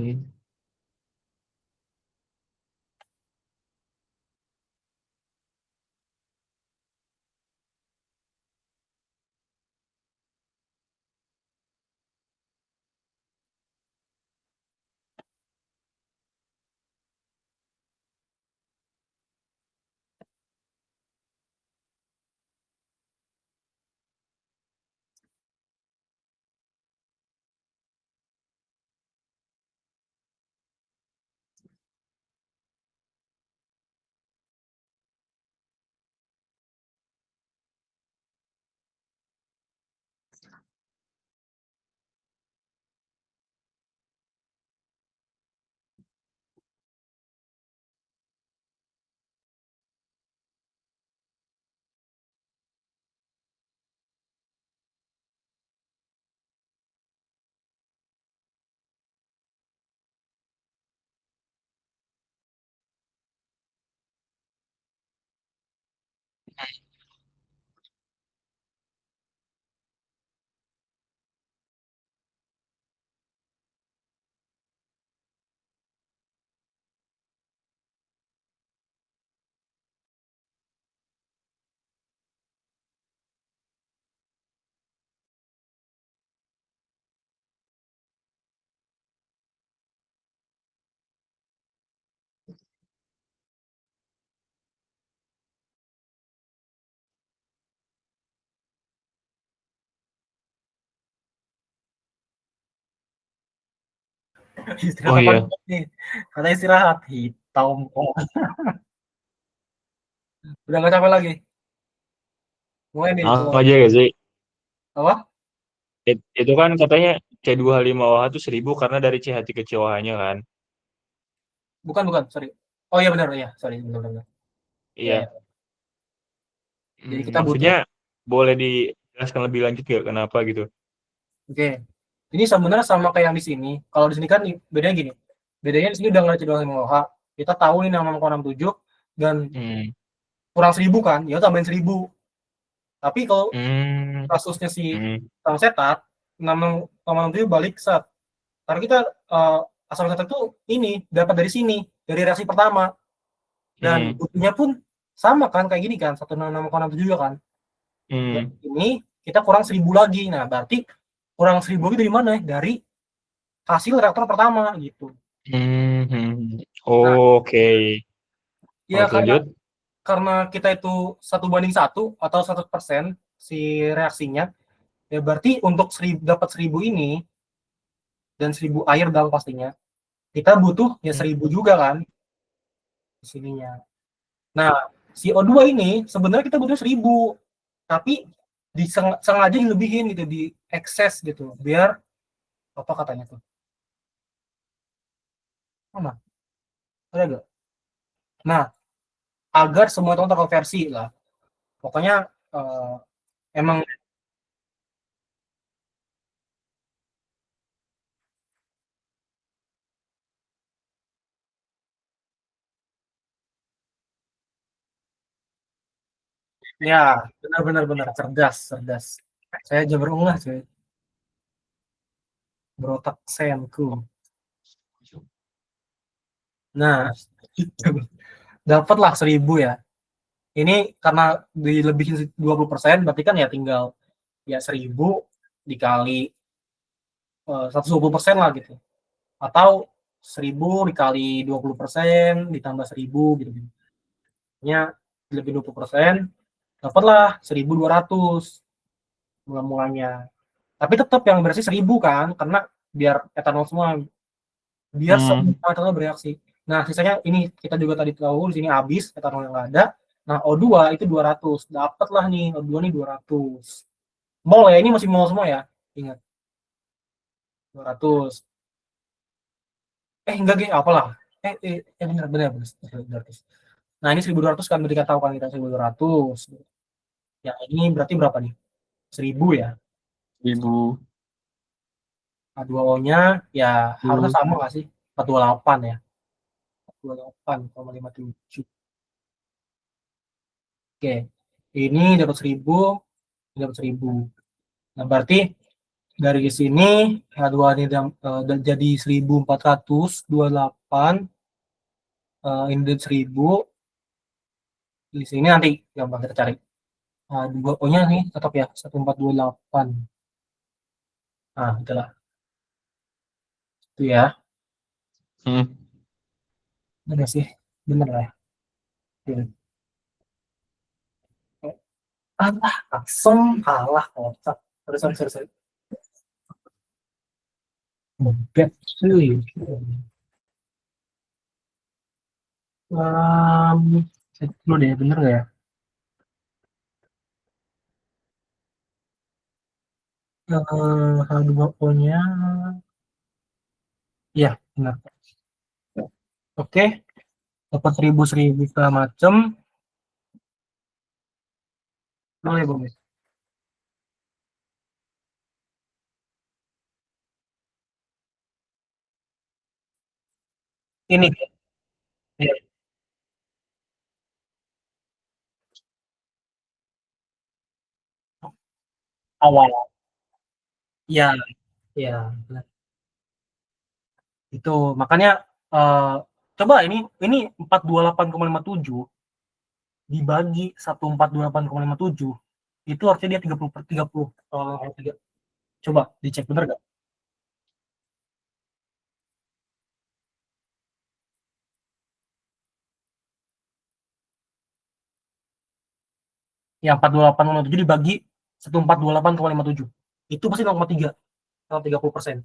Istirahat
Oh
apa
iya.
nih? Kata istirahat hitam. Oh, udah nggak capek lagi. Mulai nih
Langsung
keluar.
aja gak sih?
Apa?
Itu kan katanya C25OH itu 1000 karena dari CH3 ke COH-nya kan.
Bukan, bukan, sorry. Oh iya benar, ya, sorry, benar, benar. Ya, ya.
Iya.
Jadi kita butuh.
Maksudnya boleh dijelaskan lebih lanjut gak kenapa gitu?
Oke. Ini sebenarnya sama kayak yang di sini. Kalau di sini kan bedanya gini. Bedanya di sini udah nggak C2H5OH. Kita tahu nih nama 67 dan
Hmm.
kurang 1000 kan, ya tambahin 1000. Tapi kalau
Hmm.
kasusnya si
Hmm.
asam setat, nama 67 balik set. Karena kita asam setat itu ini dapat dari sini, dari reaksi pertama. Dan
Hmm.
buktinya pun sama kan kayak gini kan, 1667 juga kan. Dan
Hmm.
ini kita kurang 1000 lagi. Nah, berarti kurang 1000 lagi dari mana? Dari hasil reaktor pertama gitu.
Hmm. Hmm.
Nah,
Oke.
ya
Oke, lanjut.
karena kita itu 1:1 atau 100% si reaksinya, ya berarti untuk dapat 1000 ini dan 1000 air dong pastinya, kita butuh ya
Hmm.
1000 juga kan di sininya. Nah, si O2 ini sebenarnya kita butuh 1000, tapi sengaja dilebihin gitu, di excess gitu, biar apa katanya tuh? Mana? Ada gak? Nah, agar semua itu terkonversi lah. Pokoknya emang ya benar-benar benar cerdas, cerdas. Saya jabarung lah, saya berotak senku. Nah, itu dapatlah 1000 ya. Ini karena dilebihin 20%, berarti kan ya tinggal ya 1000 dikali 120% lah gitu. Atau 1000 dikali 20% ditambah 1000 gitu. Nya lebih 20%, dapatlah 1200 mula-mulanya. Tapi tetap yang bersih 1000 kan, karena biar etanol semua, biar
Hmm.
semua etanol bereaksi. Nah, sisanya ini kita juga tadi tahu di sini habis etanol yang nggak ada. Nah, O2 itu 200. Dapatlah nih O2 nih 200. Mol ya, ini masih mol semua ya. Ingat. 200. Enggak apalah. Benar benar 1200. Nah, ini 1200 kan berarti tahu kan kita 1200. Ya, ini berarti berapa nih? 1000 ya.
1000.
H2O-nya ya harusnya sama nggak sih? 428 ya. 428,57. Oke. Ini dapat 1000, ini dapat 1000. Nah, berarti dari sini H2 ini jadi 1428, ini dari 1000. Di sini nanti gampang kita cari. H2O-nya nih tetap ya 1428. Nah, itulah. Itu ya.
Hmm.
Benar sih. Benar lah. Ya. Alah, asem kalah kocak. Sorry. Bebek sih. Cek dulu deh, bener nggak ya? H2O-nya, iya benar. Oke, dapat 1000 segala macem. Boleh, boleh. Ini ya, awal. Iya, iya. Benar. Itu makanya eh, coba ini 428,57 dibagi 1428,57 itu artinya dia 30/30. Coba dicek bener nggak? Ya 428,57 dibagi 1428,57 itu pasti 0,3 atau 30%.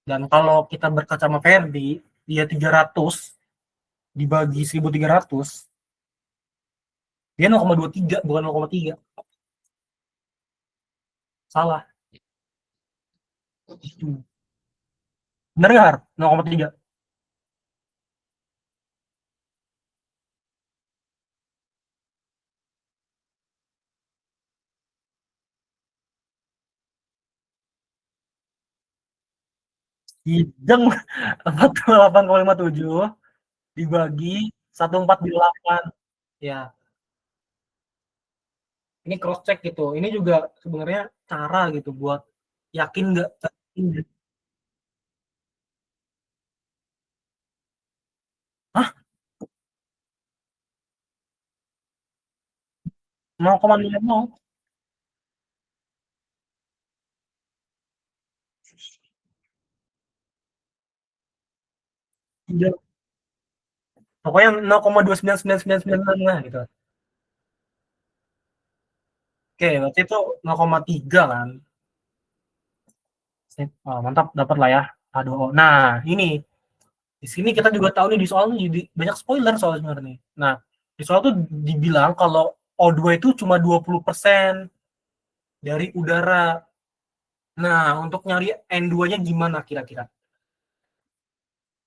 Dan kalau kita berkaca sama Ferdi, dia 300 dibagi 1300, dia 0,23 bukan 0,3. Salah. Benar nggak, Har? 0,3. Hideng 48,57 dibagi 1428. Ya, ini cross check gitu. Ini juga sebenarnya cara gitu buat yakin nggak. Hah? 0,00. Pokoknya 0,29999 lah gitu. Oke, berarti itu 0,3 kan. Mantap, dapat lah ya H2O. Nah, ini di sini kita juga tahu nih di soal ini jadi banyak spoiler soal sebenarnya. Nah, di soal tuh dibilang kalau O2 itu cuma 20% dari udara. Nah, untuk nyari N2-nya gimana kira-kira?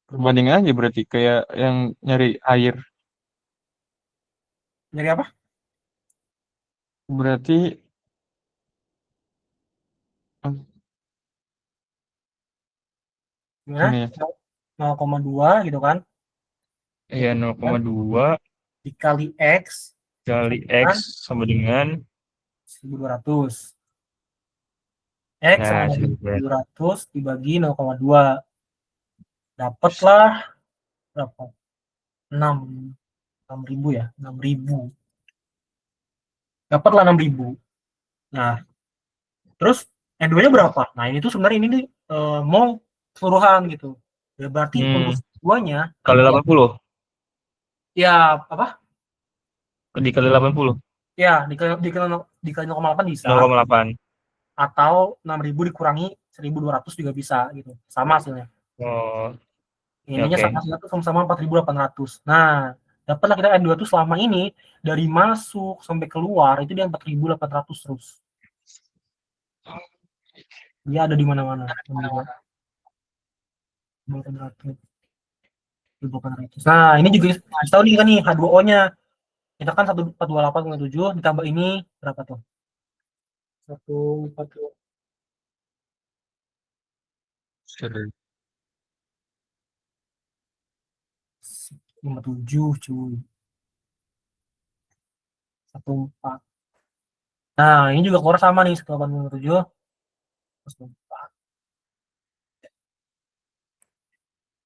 Perbandingan aja berarti kayak yang nyari air.
Nyari apa?
Berarti
Gimana?
ini ya.
0,2 gitu kan.
Iya 0,2
Dikali X
kali X
kan
sama dengan
1200. X sama
ya
dengan
1.200.
1200 dibagi 0,2. Dapatlah berapa? 6. 6.000 ya. 6.000. Dapatlah 6.000. Nah, terus N2-nya berapa? Nah, ini tuh sebenarnya ini nih mau keseluruhan gitu. Ya berarti untuk duanya
Kali
ya,
80.
ya apa?
Dikali 80.
Ya dikali 0,8 bisa
0,8.
atau 6.000 dikurangi 1.200 juga bisa gitu. Sama hasilnya.
Oh, ya
Ininya
oke.
hasilnya tuh sama-sama 4.800. Nah, dapatlah kita N2 tuh selama ini dari masuk sampai keluar itu dia 4.800 terus. Dia ada di mana-mana. Nah, ini juga harus tahu nih kan nih H2O-nya. Kita kan 1428,7 ditambah ini berapa tuh? 142.
Seru.
57 cuy. 14. Nah, ini juga keluar sama nih 187 14.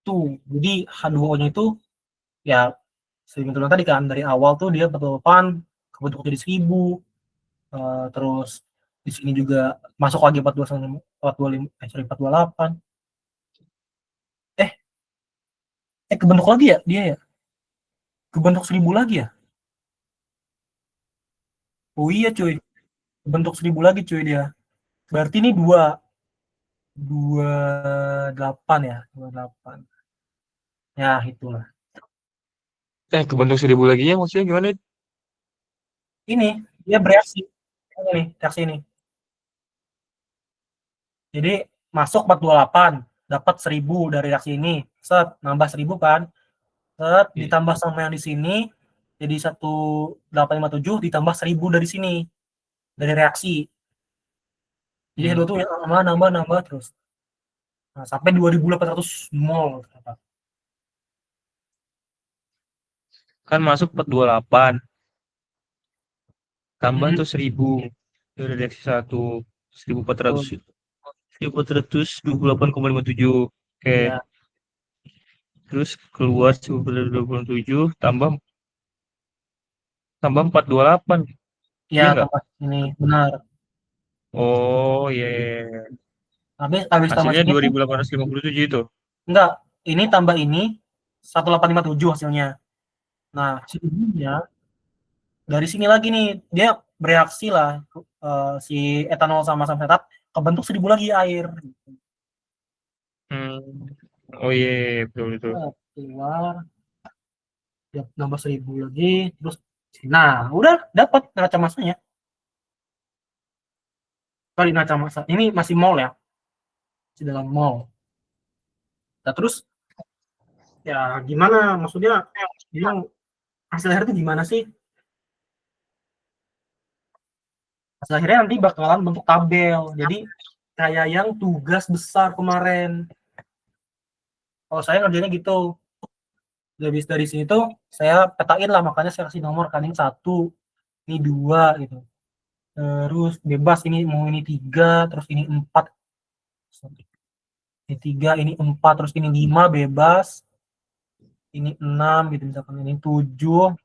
Tuh, jadi H2O-nya itu ya sering bilang tadi kan dari awal tuh dia 48 kebentuk jadi 1000. Terus di sini juga masuk lagi 425 sorry 428. Eh, kebentuk lagi ya dia ya? Kebentuk 1000 lagi ya? Oh iya cuy, kebentuk 1000 lagi cuy dia. Berarti ini 28 ya, 28. Ya, itulah.
Kebentuk 1000 lagi ya maksudnya gimana?
Ini dia bereaksi. Ini nih, reaksi ini. Jadi masuk 428, dapat 1000 dari reaksi ini. Set, nambah 1000 kan. Set, ditambah sama yang di sini jadi 1857 ditambah 1000 dari sini. Dari reaksi. Jadi H2 tuh nambah terus. Nah, sampai 2800 mol ternyata.
Kan masuk 428 tambah
Hmm,
tuh 1000 dari reaksi 1 1400
betul.
1428,57. Oke,
Iya,
terus keluar 1427 tambah 428.
iya
Iya nggak?
tambah ini benar.
Oh iya, iya, iya.
Habis tambah
Hasilnya
sini tuh
2857 itu.
enggak, ini tambah ini 1857 hasilnya. Nah, sininya dari sini lagi nih dia bereaksi lah si etanol sama samsetat kebentuk 1000 lagi air.
Hmm. Oh iya, iya, iya, betul betul.
Nah, keluar dia nambah 1000 lagi terus nah udah dapat neraca masanya. Kali neraca massa ini masih mol ya, masih dalam mol. Nah, terus ya gimana maksudnya bilang hasil akhir itu gimana sih? Hasil akhirnya nanti bakalan bentuk tabel. Jadi kayak yang tugas besar kemarin. Kalau saya ngerjainnya gitu. Habis dari sini tuh saya petain lah, makanya saya kasih nomor kan, ini 1, ini 2 gitu. Terus bebas ini mau ini 3, terus ini 4. Ini 3, ini 4, terus ini 5 bebas. Ini 6 gitu misalkan, ini 7.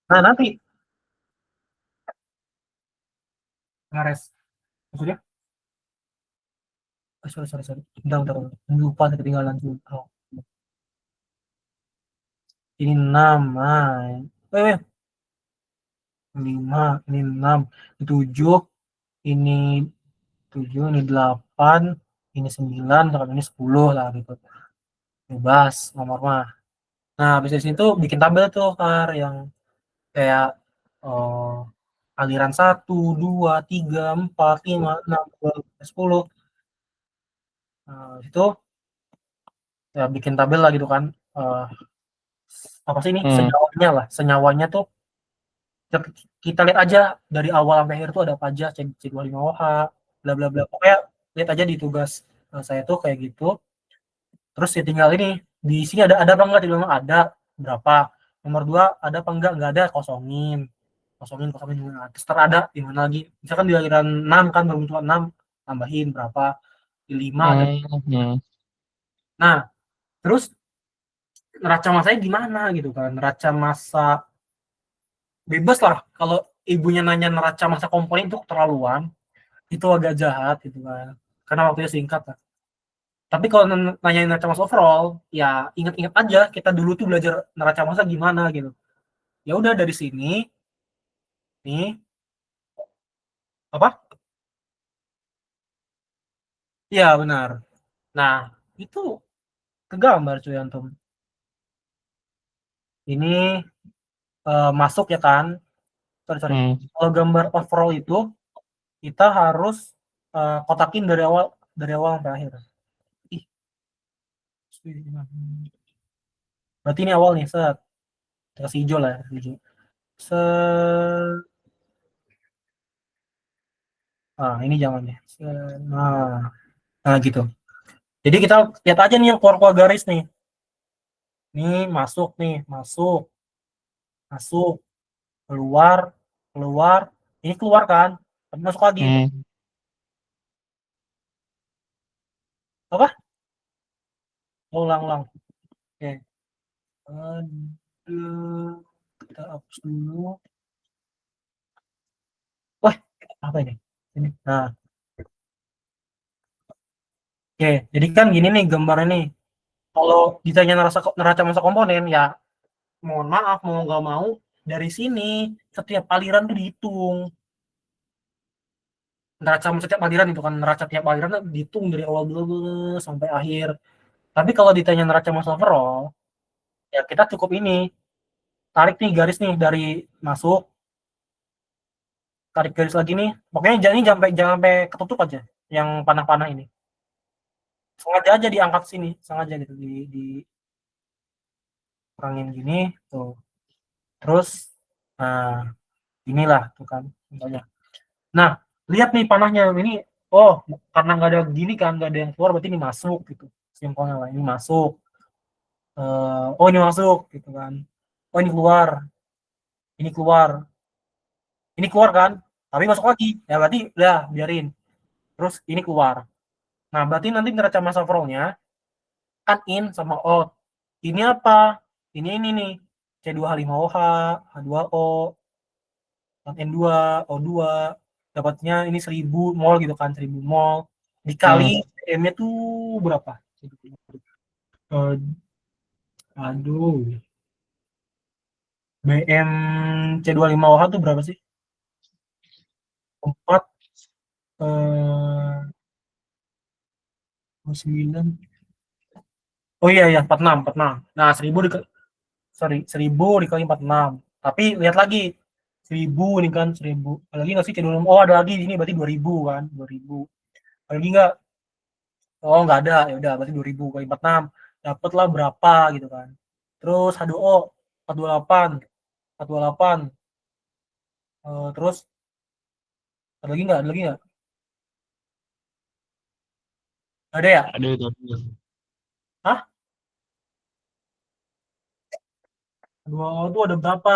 Nah, nanti ngares. Maksudnya? Sorry. Bentar. Lupa ketinggalan tuh. Oh. Ini 6. Nah, eh, 5, ini 6, ini 7, ini 7, ini 8, ini 9, ini 10 lah gitu. Bebas nomor mah. Nah, habis dari situ bikin tabel tuh Kar yang kayak aliran 1, 2, 3, 4, 5, 6, 10. Nah, itu ya bikin tabel lah gitu kan. Apa sih ini
Hmm.
senyawanya lah. Senyawanya tuh kita lihat aja dari awal sampai akhir tuh ada apa aja, C25OH, bla bla bla. Pokoknya lihat aja di tugas saya tuh kayak gitu. Terus ya tinggal ini di sini ada apa enggak, dibilang ada berapa. Nomor 2 ada apa enggak ada, kosongin. Nah, terus ada di mana lagi? Misalkan di aliran 6 kan baru muncul 6, tambahin berapa? Di 5 ada.
Hmm.
Nah, terus neraca masanya gimana gitu kan? Neraca masa bebas lah. Kalau ibunya nanya neraca masa komponen itu keterlaluan, itu agak jahat gitu kan. Karena waktunya singkat lah. Tapi kalau nanyain neraca masa overall, ya ingat-ingat aja kita dulu tuh belajar neraca masa gimana gitu. Ya udah dari sini nih apa? Iya benar. Nah, itu kegambar cuy antum. Ini masuk ya kan? Sorry.
Hmm.
Kalau gambar overall itu kita harus kotakin dari awal sampai akhir. Ih, berarti ini awal nih, set. Kasih hijau lah, hijau. Set. Nah, ini jangan ya. Nah gitu. Jadi kita lihat aja nih yang keluar garis nih. Nih masuk, masuk, keluar, keluar. Ini keluar kan? Tapi masuk lagi. Apa? Ulang. Oke. Kita hapus dulu. Wah, apa ini? Nah, oke. Jadi kan gini nih gambarnya nih. Kalau ditanya neraca masa komponen ya, mohon maaf mau nggak mau dari sini setiap aliran tuh dihitung. Neraca setiap aliran itu kan neraca tiap aliran tuh dihitung dari awal dulu sampai akhir. Tapi kalau ditanya neraca masa overall, ya kita cukup ini tarik nih garis nih dari masuk, tarik garis lagi nih. Pokoknya jangan sampai ketutup aja yang panah-panah ini. Sengaja aja diangkat sini, sengaja gitu di kurangin gini tuh. Terus nah inilah tuh kan contohnya. Nah, lihat nih panahnya ini, oh karena nggak ada gini kan, nggak ada yang keluar berarti ini masuk gitu. Simpelnya lah, ini masuk. Oh ini masuk gitu kan. Oh ini keluar kan, tapi masuk lagi. Ya berarti udah biarin. Terus ini keluar. Nah, berarti nanti neraca massa overall-nya kan in sama out. Ini apa? Ini nih. C2H5OH, H2O, N2, O2, dapatnya ini 1000 mol gitu kan, 1000 mol dikali M-nya tuh berapa? Uh, aduh, BM C25OH tuh berapa sih? 4 9. Oh iya 46. Nah, 1000 dikali 46. Tapi lihat lagi 1000 ini kan 1000. Ada lagi nggak sih C25? Oh, ada lagi ini berarti 2000 kan, 2000. Ada lagi nggak? Oh, nggak ada. Ya udah berarti 2000 kali 46. Dapatlah berapa gitu kan. Terus H2O 428. 428. Terus ada lagi nggak? Ada lagi nggak? Ada ya?
Ada itu.
Hah? H2O itu ada berapa?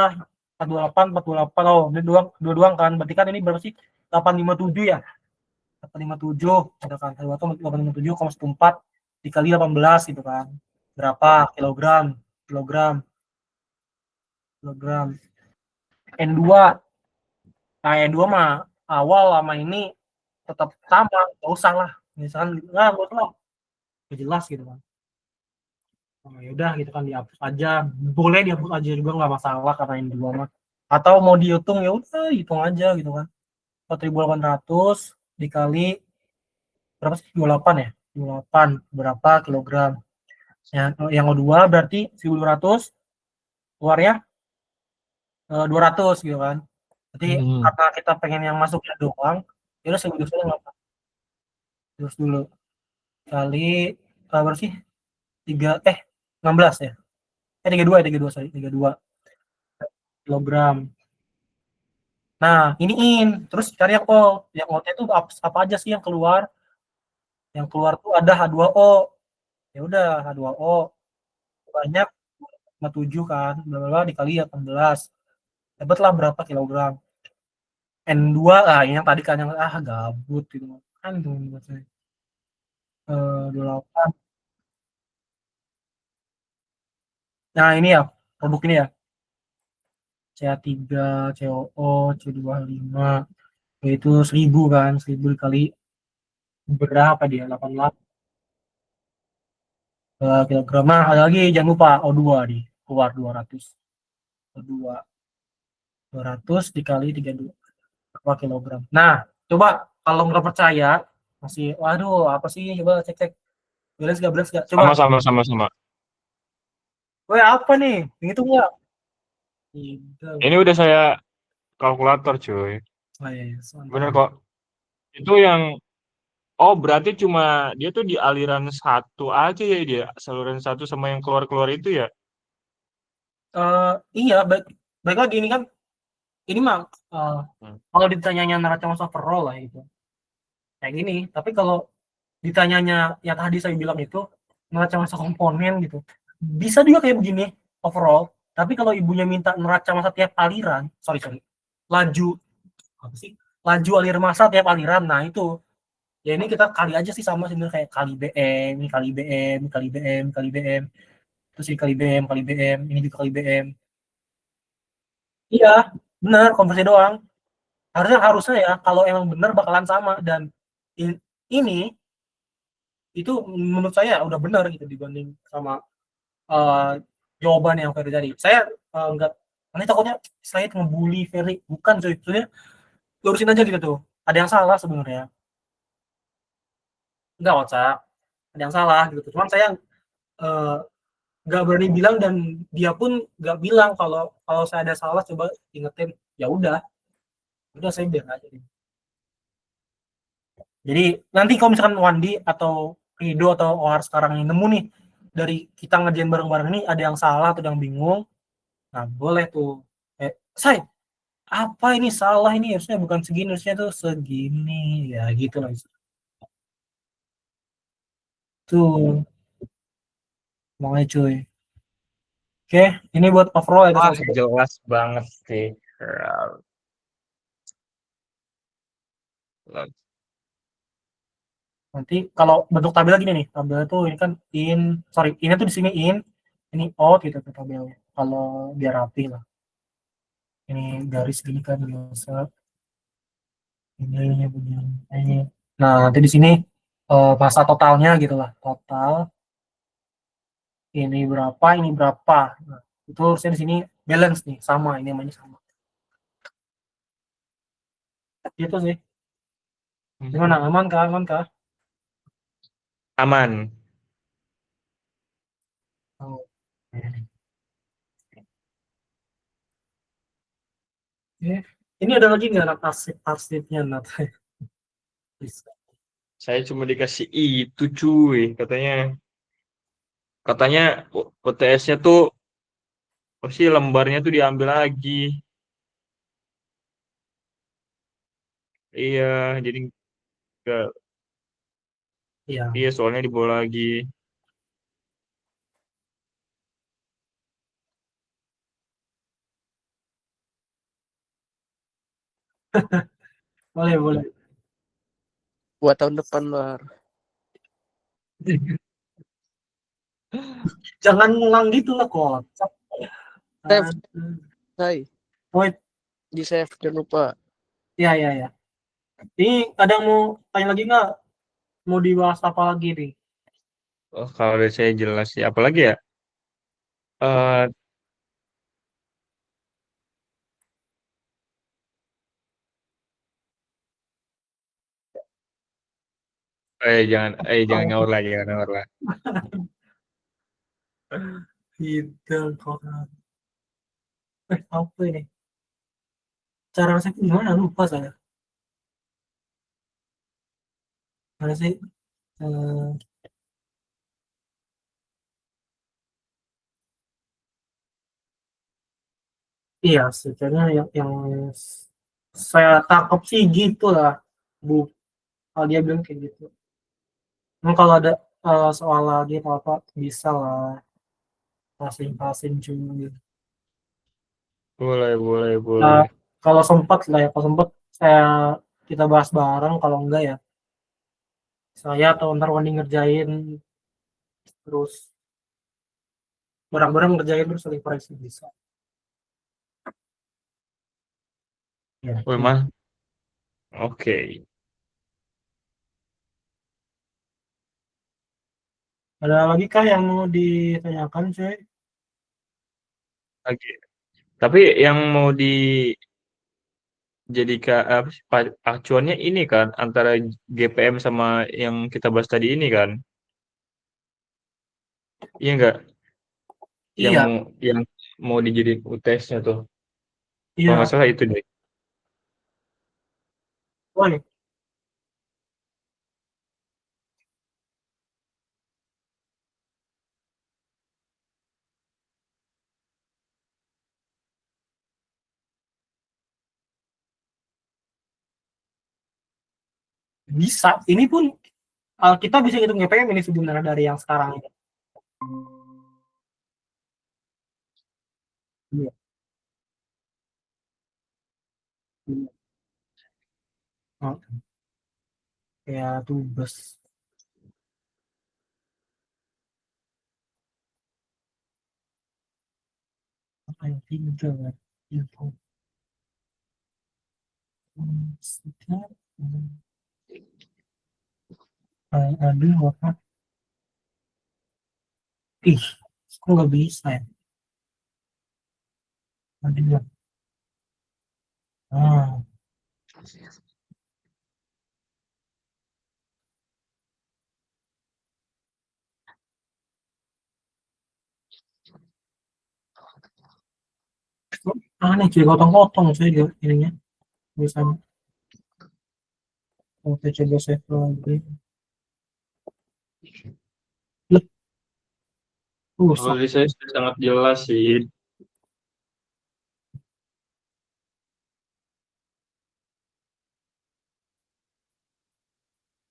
428. Oh, ini dua doang kan. Berarti kan ini berapa sih? 857 ya? 857 ada kan. H2O 857,14 dikali 18 gitu kan. Berapa kilogram? Kilogram. N2. Nah, N2 mah awal lama ini tetap sama, nggak usah lah. Misalkan nggak usah, nggak jelas gitu kan. Oh, ya udah gitu kan dihapus aja. Boleh dihapus aja juga nggak masalah karena N2 mah. Atau mau dihitung ya udah hitung aja gitu kan. 4.800 dikali berapa sih? 28 ya? 28 berapa kilogram? Yang O2 berarti 1.200 keluarnya 200 gitu kan. Jadi karena kita pengen yang masuknya doang, ya udah 1.200 nggak apa. Terus dulu kali berapa sih? 16 ya? 32 sorry, 32 kilogram. Nah, iniin, terus cari yang O. Yang O-nya itu apa aja sih yang keluar? Yang keluar tuh ada H2O. Ya udah H2O banyak 57 kan, bla bla dikali 18. Dapatlah berapa kilogram? N2 ini yang tadi kan yang gabut gitu kan itu menurut saya. 28. Nah, ini ya produk ini ya. CH3, COO, C25 yaitu 1000 kan, 1000 dikali berapa dia? 88 kilogram. Nah, ada lagi jangan lupa O2 nih, keluar 200. O2 200 dikali 32 berapa kilogram. Nah, coba kalau nggak percaya masih waduh apa sih, coba cek beres nggak coba.
Sama.
Weh apa nih itu nggak?
Ini udah saya kalkulator cuy.
Oh, iya,
Bener kok. Itu yang berarti cuma dia tuh di aliran satu aja ya dia, saluran satu sama yang keluar-keluar itu ya.
Iya baik lagi ini kan ini mah kalau ditanyanya neraca masa overall lah itu kayak gini. Tapi kalau ditanyanya yang tadi saya bilang itu neraca masa komponen gitu, bisa juga kayak begini overall. Tapi kalau ibunya minta neraca masa tiap aliran, sorry sorry, laju apa sih? Laju alir massa tiap aliran. Nah itu ya ini kita kali aja sih sama sebenarnya kayak kali BM, ini kali BM, kali BM, kali BM, terus ini kali BM, kali BM, ini juga kali BM. Iya, benar konversi doang. Harusnya harusnya ya kalau emang benar bakalan sama dan ini itu menurut saya udah benar gitu dibanding sama uh, jawaban yang Ferry tadi. Saya enggak, nanti takutnya saya ngebully Ferry, bukan cuy. Sebenarnya lurusin aja gitu tuh. Ada yang salah sebenarnya. Enggak WhatsApp, ada yang salah gitu. Cuman saya uh, nggak berani bilang dan dia pun nggak bilang kalau kalau saya ada salah coba ingetin. Ya udah saya biar aja. Jadi nanti kalau misalkan Wandi atau Rido atau Ohar sekarang ini nemu nih dari kita ngerjain bareng-bareng ini ada yang salah atau yang bingung, nah boleh tuh. Say, apa ini salah ini harusnya bukan segini harusnya tuh segini ya gitu lah. Tuh, makanya cuy. Oke, ini buat overall ya
Wah,
selesai.
jelas banget sih.
Nanti kalau bentuk tabel gini nih, tabel tuh ini kan sorry, ini tuh di sini ini out gitu tuh tabelnya. Kalau biar rapi lah. Ini garis gini kan biasa. Ini. Nah, nanti di sini masa totalnya gitu lah. Total ini berapa. Nah, itu harusnya di sini balance nih, sama ini namanya sama. Gitu sih. Gimana? Aman kah? Aman kah?
Aman.
Oh. Ini ada lagi nggak anak arsipnya Nat?
Saya cuma dikasih itu cuy. Katanya UTS-nya tuh apa sih lembarnya tuh diambil lagi. Iya, jadi enggak.
Iya,
Iya, soalnya dibawa lagi.
boleh boleh.
Buat tahun depan lah.
Jangan ngulang gitu lah kocak.
Save,
Aduh.
say.
Wait,
Di save, jangan lupa.
ya ya ya. Ini ada yang mau tanya lagi nggak? Mau dibahas apa lagi nih?
Oh, kalau dari saya jelas sih. Apalagi ya? Eh, jangan ngawur lah, jangan ngawur lah.
Gitu kok. Apa ini? Cara saya gimana? Lupa saya. Mana sih? Eh, iya, sebenarnya yang saya tangkap sih gitu lah. Bu, kalau dia bilang kayak gitu. Emang kalau ada soal lagi atau apa bisa lah passing-passing cuy.
Boleh, boleh,
Nah,
boleh.
kalau sempat lah ya, kalau sempat saya kita bahas bareng. Kalau enggak ya saya atau ntar Wandi ngerjain terus barang-barang ngerjain terus saling koreksi bisa. Ya,
Boleh,
itu.
Mas. Oke.
Ada lagi kah yang mau ditanyakan, cuy?
Oke. Tapi yang mau dijadikan apa sih, acuannya ini kan antara GPM sama yang kita bahas tadi ini kan? Iya enggak? Yang
Iya,
mau yang mau dijadiin UTS-nya tuh. Kalau nggak
iya.
salah itu deh.
Woi, Bisa. Ini pun kita bisa hitung GPM ini sebenarnya dari yang sekarang ini. Iya. Iya. Oh, ya tuh bus. Apa yang tinggal? Info. Sekitar, ada apa? Ih, kok nggak bisa ya? Ada. Ah, aneh cuy, potong-potong saya juga ininya. Misalnya, kita coba save lagi. Loh,
Kalau
rusak.
dari saya sudah sangat jelas sih.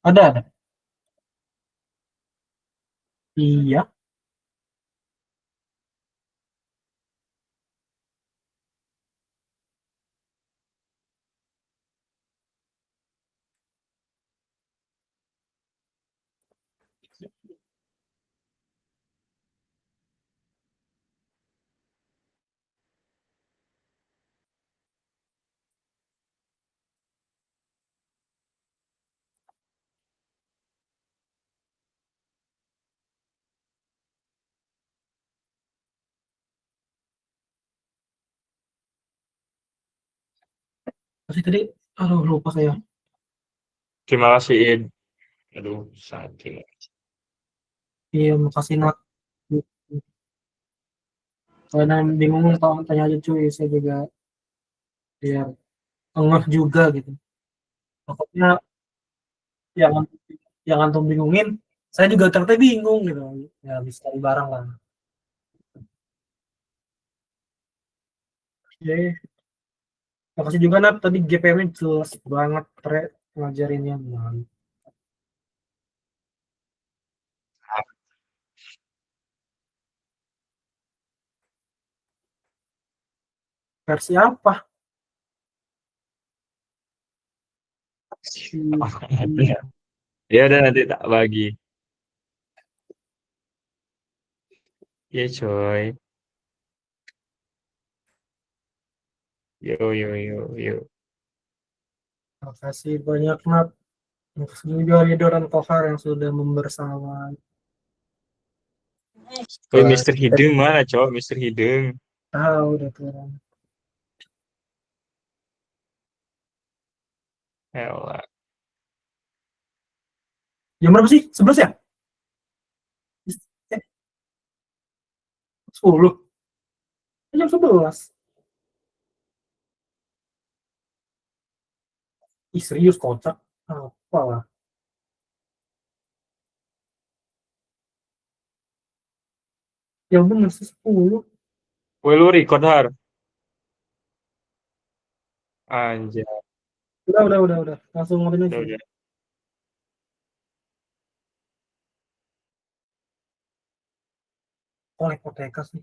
Ada. Iya. Tapi tadi, aduh lupa saya.
Terima kasih, Id. Aduh, sangat terima kasih.
Iya, makasih nak. Karena bingung kalau tanya aja cuy, saya juga biar ngeh juga gitu. Pokoknya yang yang antum bingungin, saya juga ternyata bingung gitu. Ya bisa cari barang lah. Oke. Makasih juga Nat, tadi GPM-nya jelas banget ngajarinnya. Versi apa?
Ya udah nanti tak bagi. Ya coy. Yo yo yo yo.
Makasih banyak Nat. Makasih juga Rido dan Kohar yang sudah membersamai.
Woi, Mister Hidung mana, cowok? Mister Hidung.
Tahu udah turun.
Elah.
Jam berapa sih? 11 ya? 10. Jam 11. Ih, serius kocak. Apa lah? Yang bener sih 10.
Woi, lu record, Har. Anjir.
Udah. Langsung ngobrol
Udah,
aja.
udah.
Oh, hipoteka sih.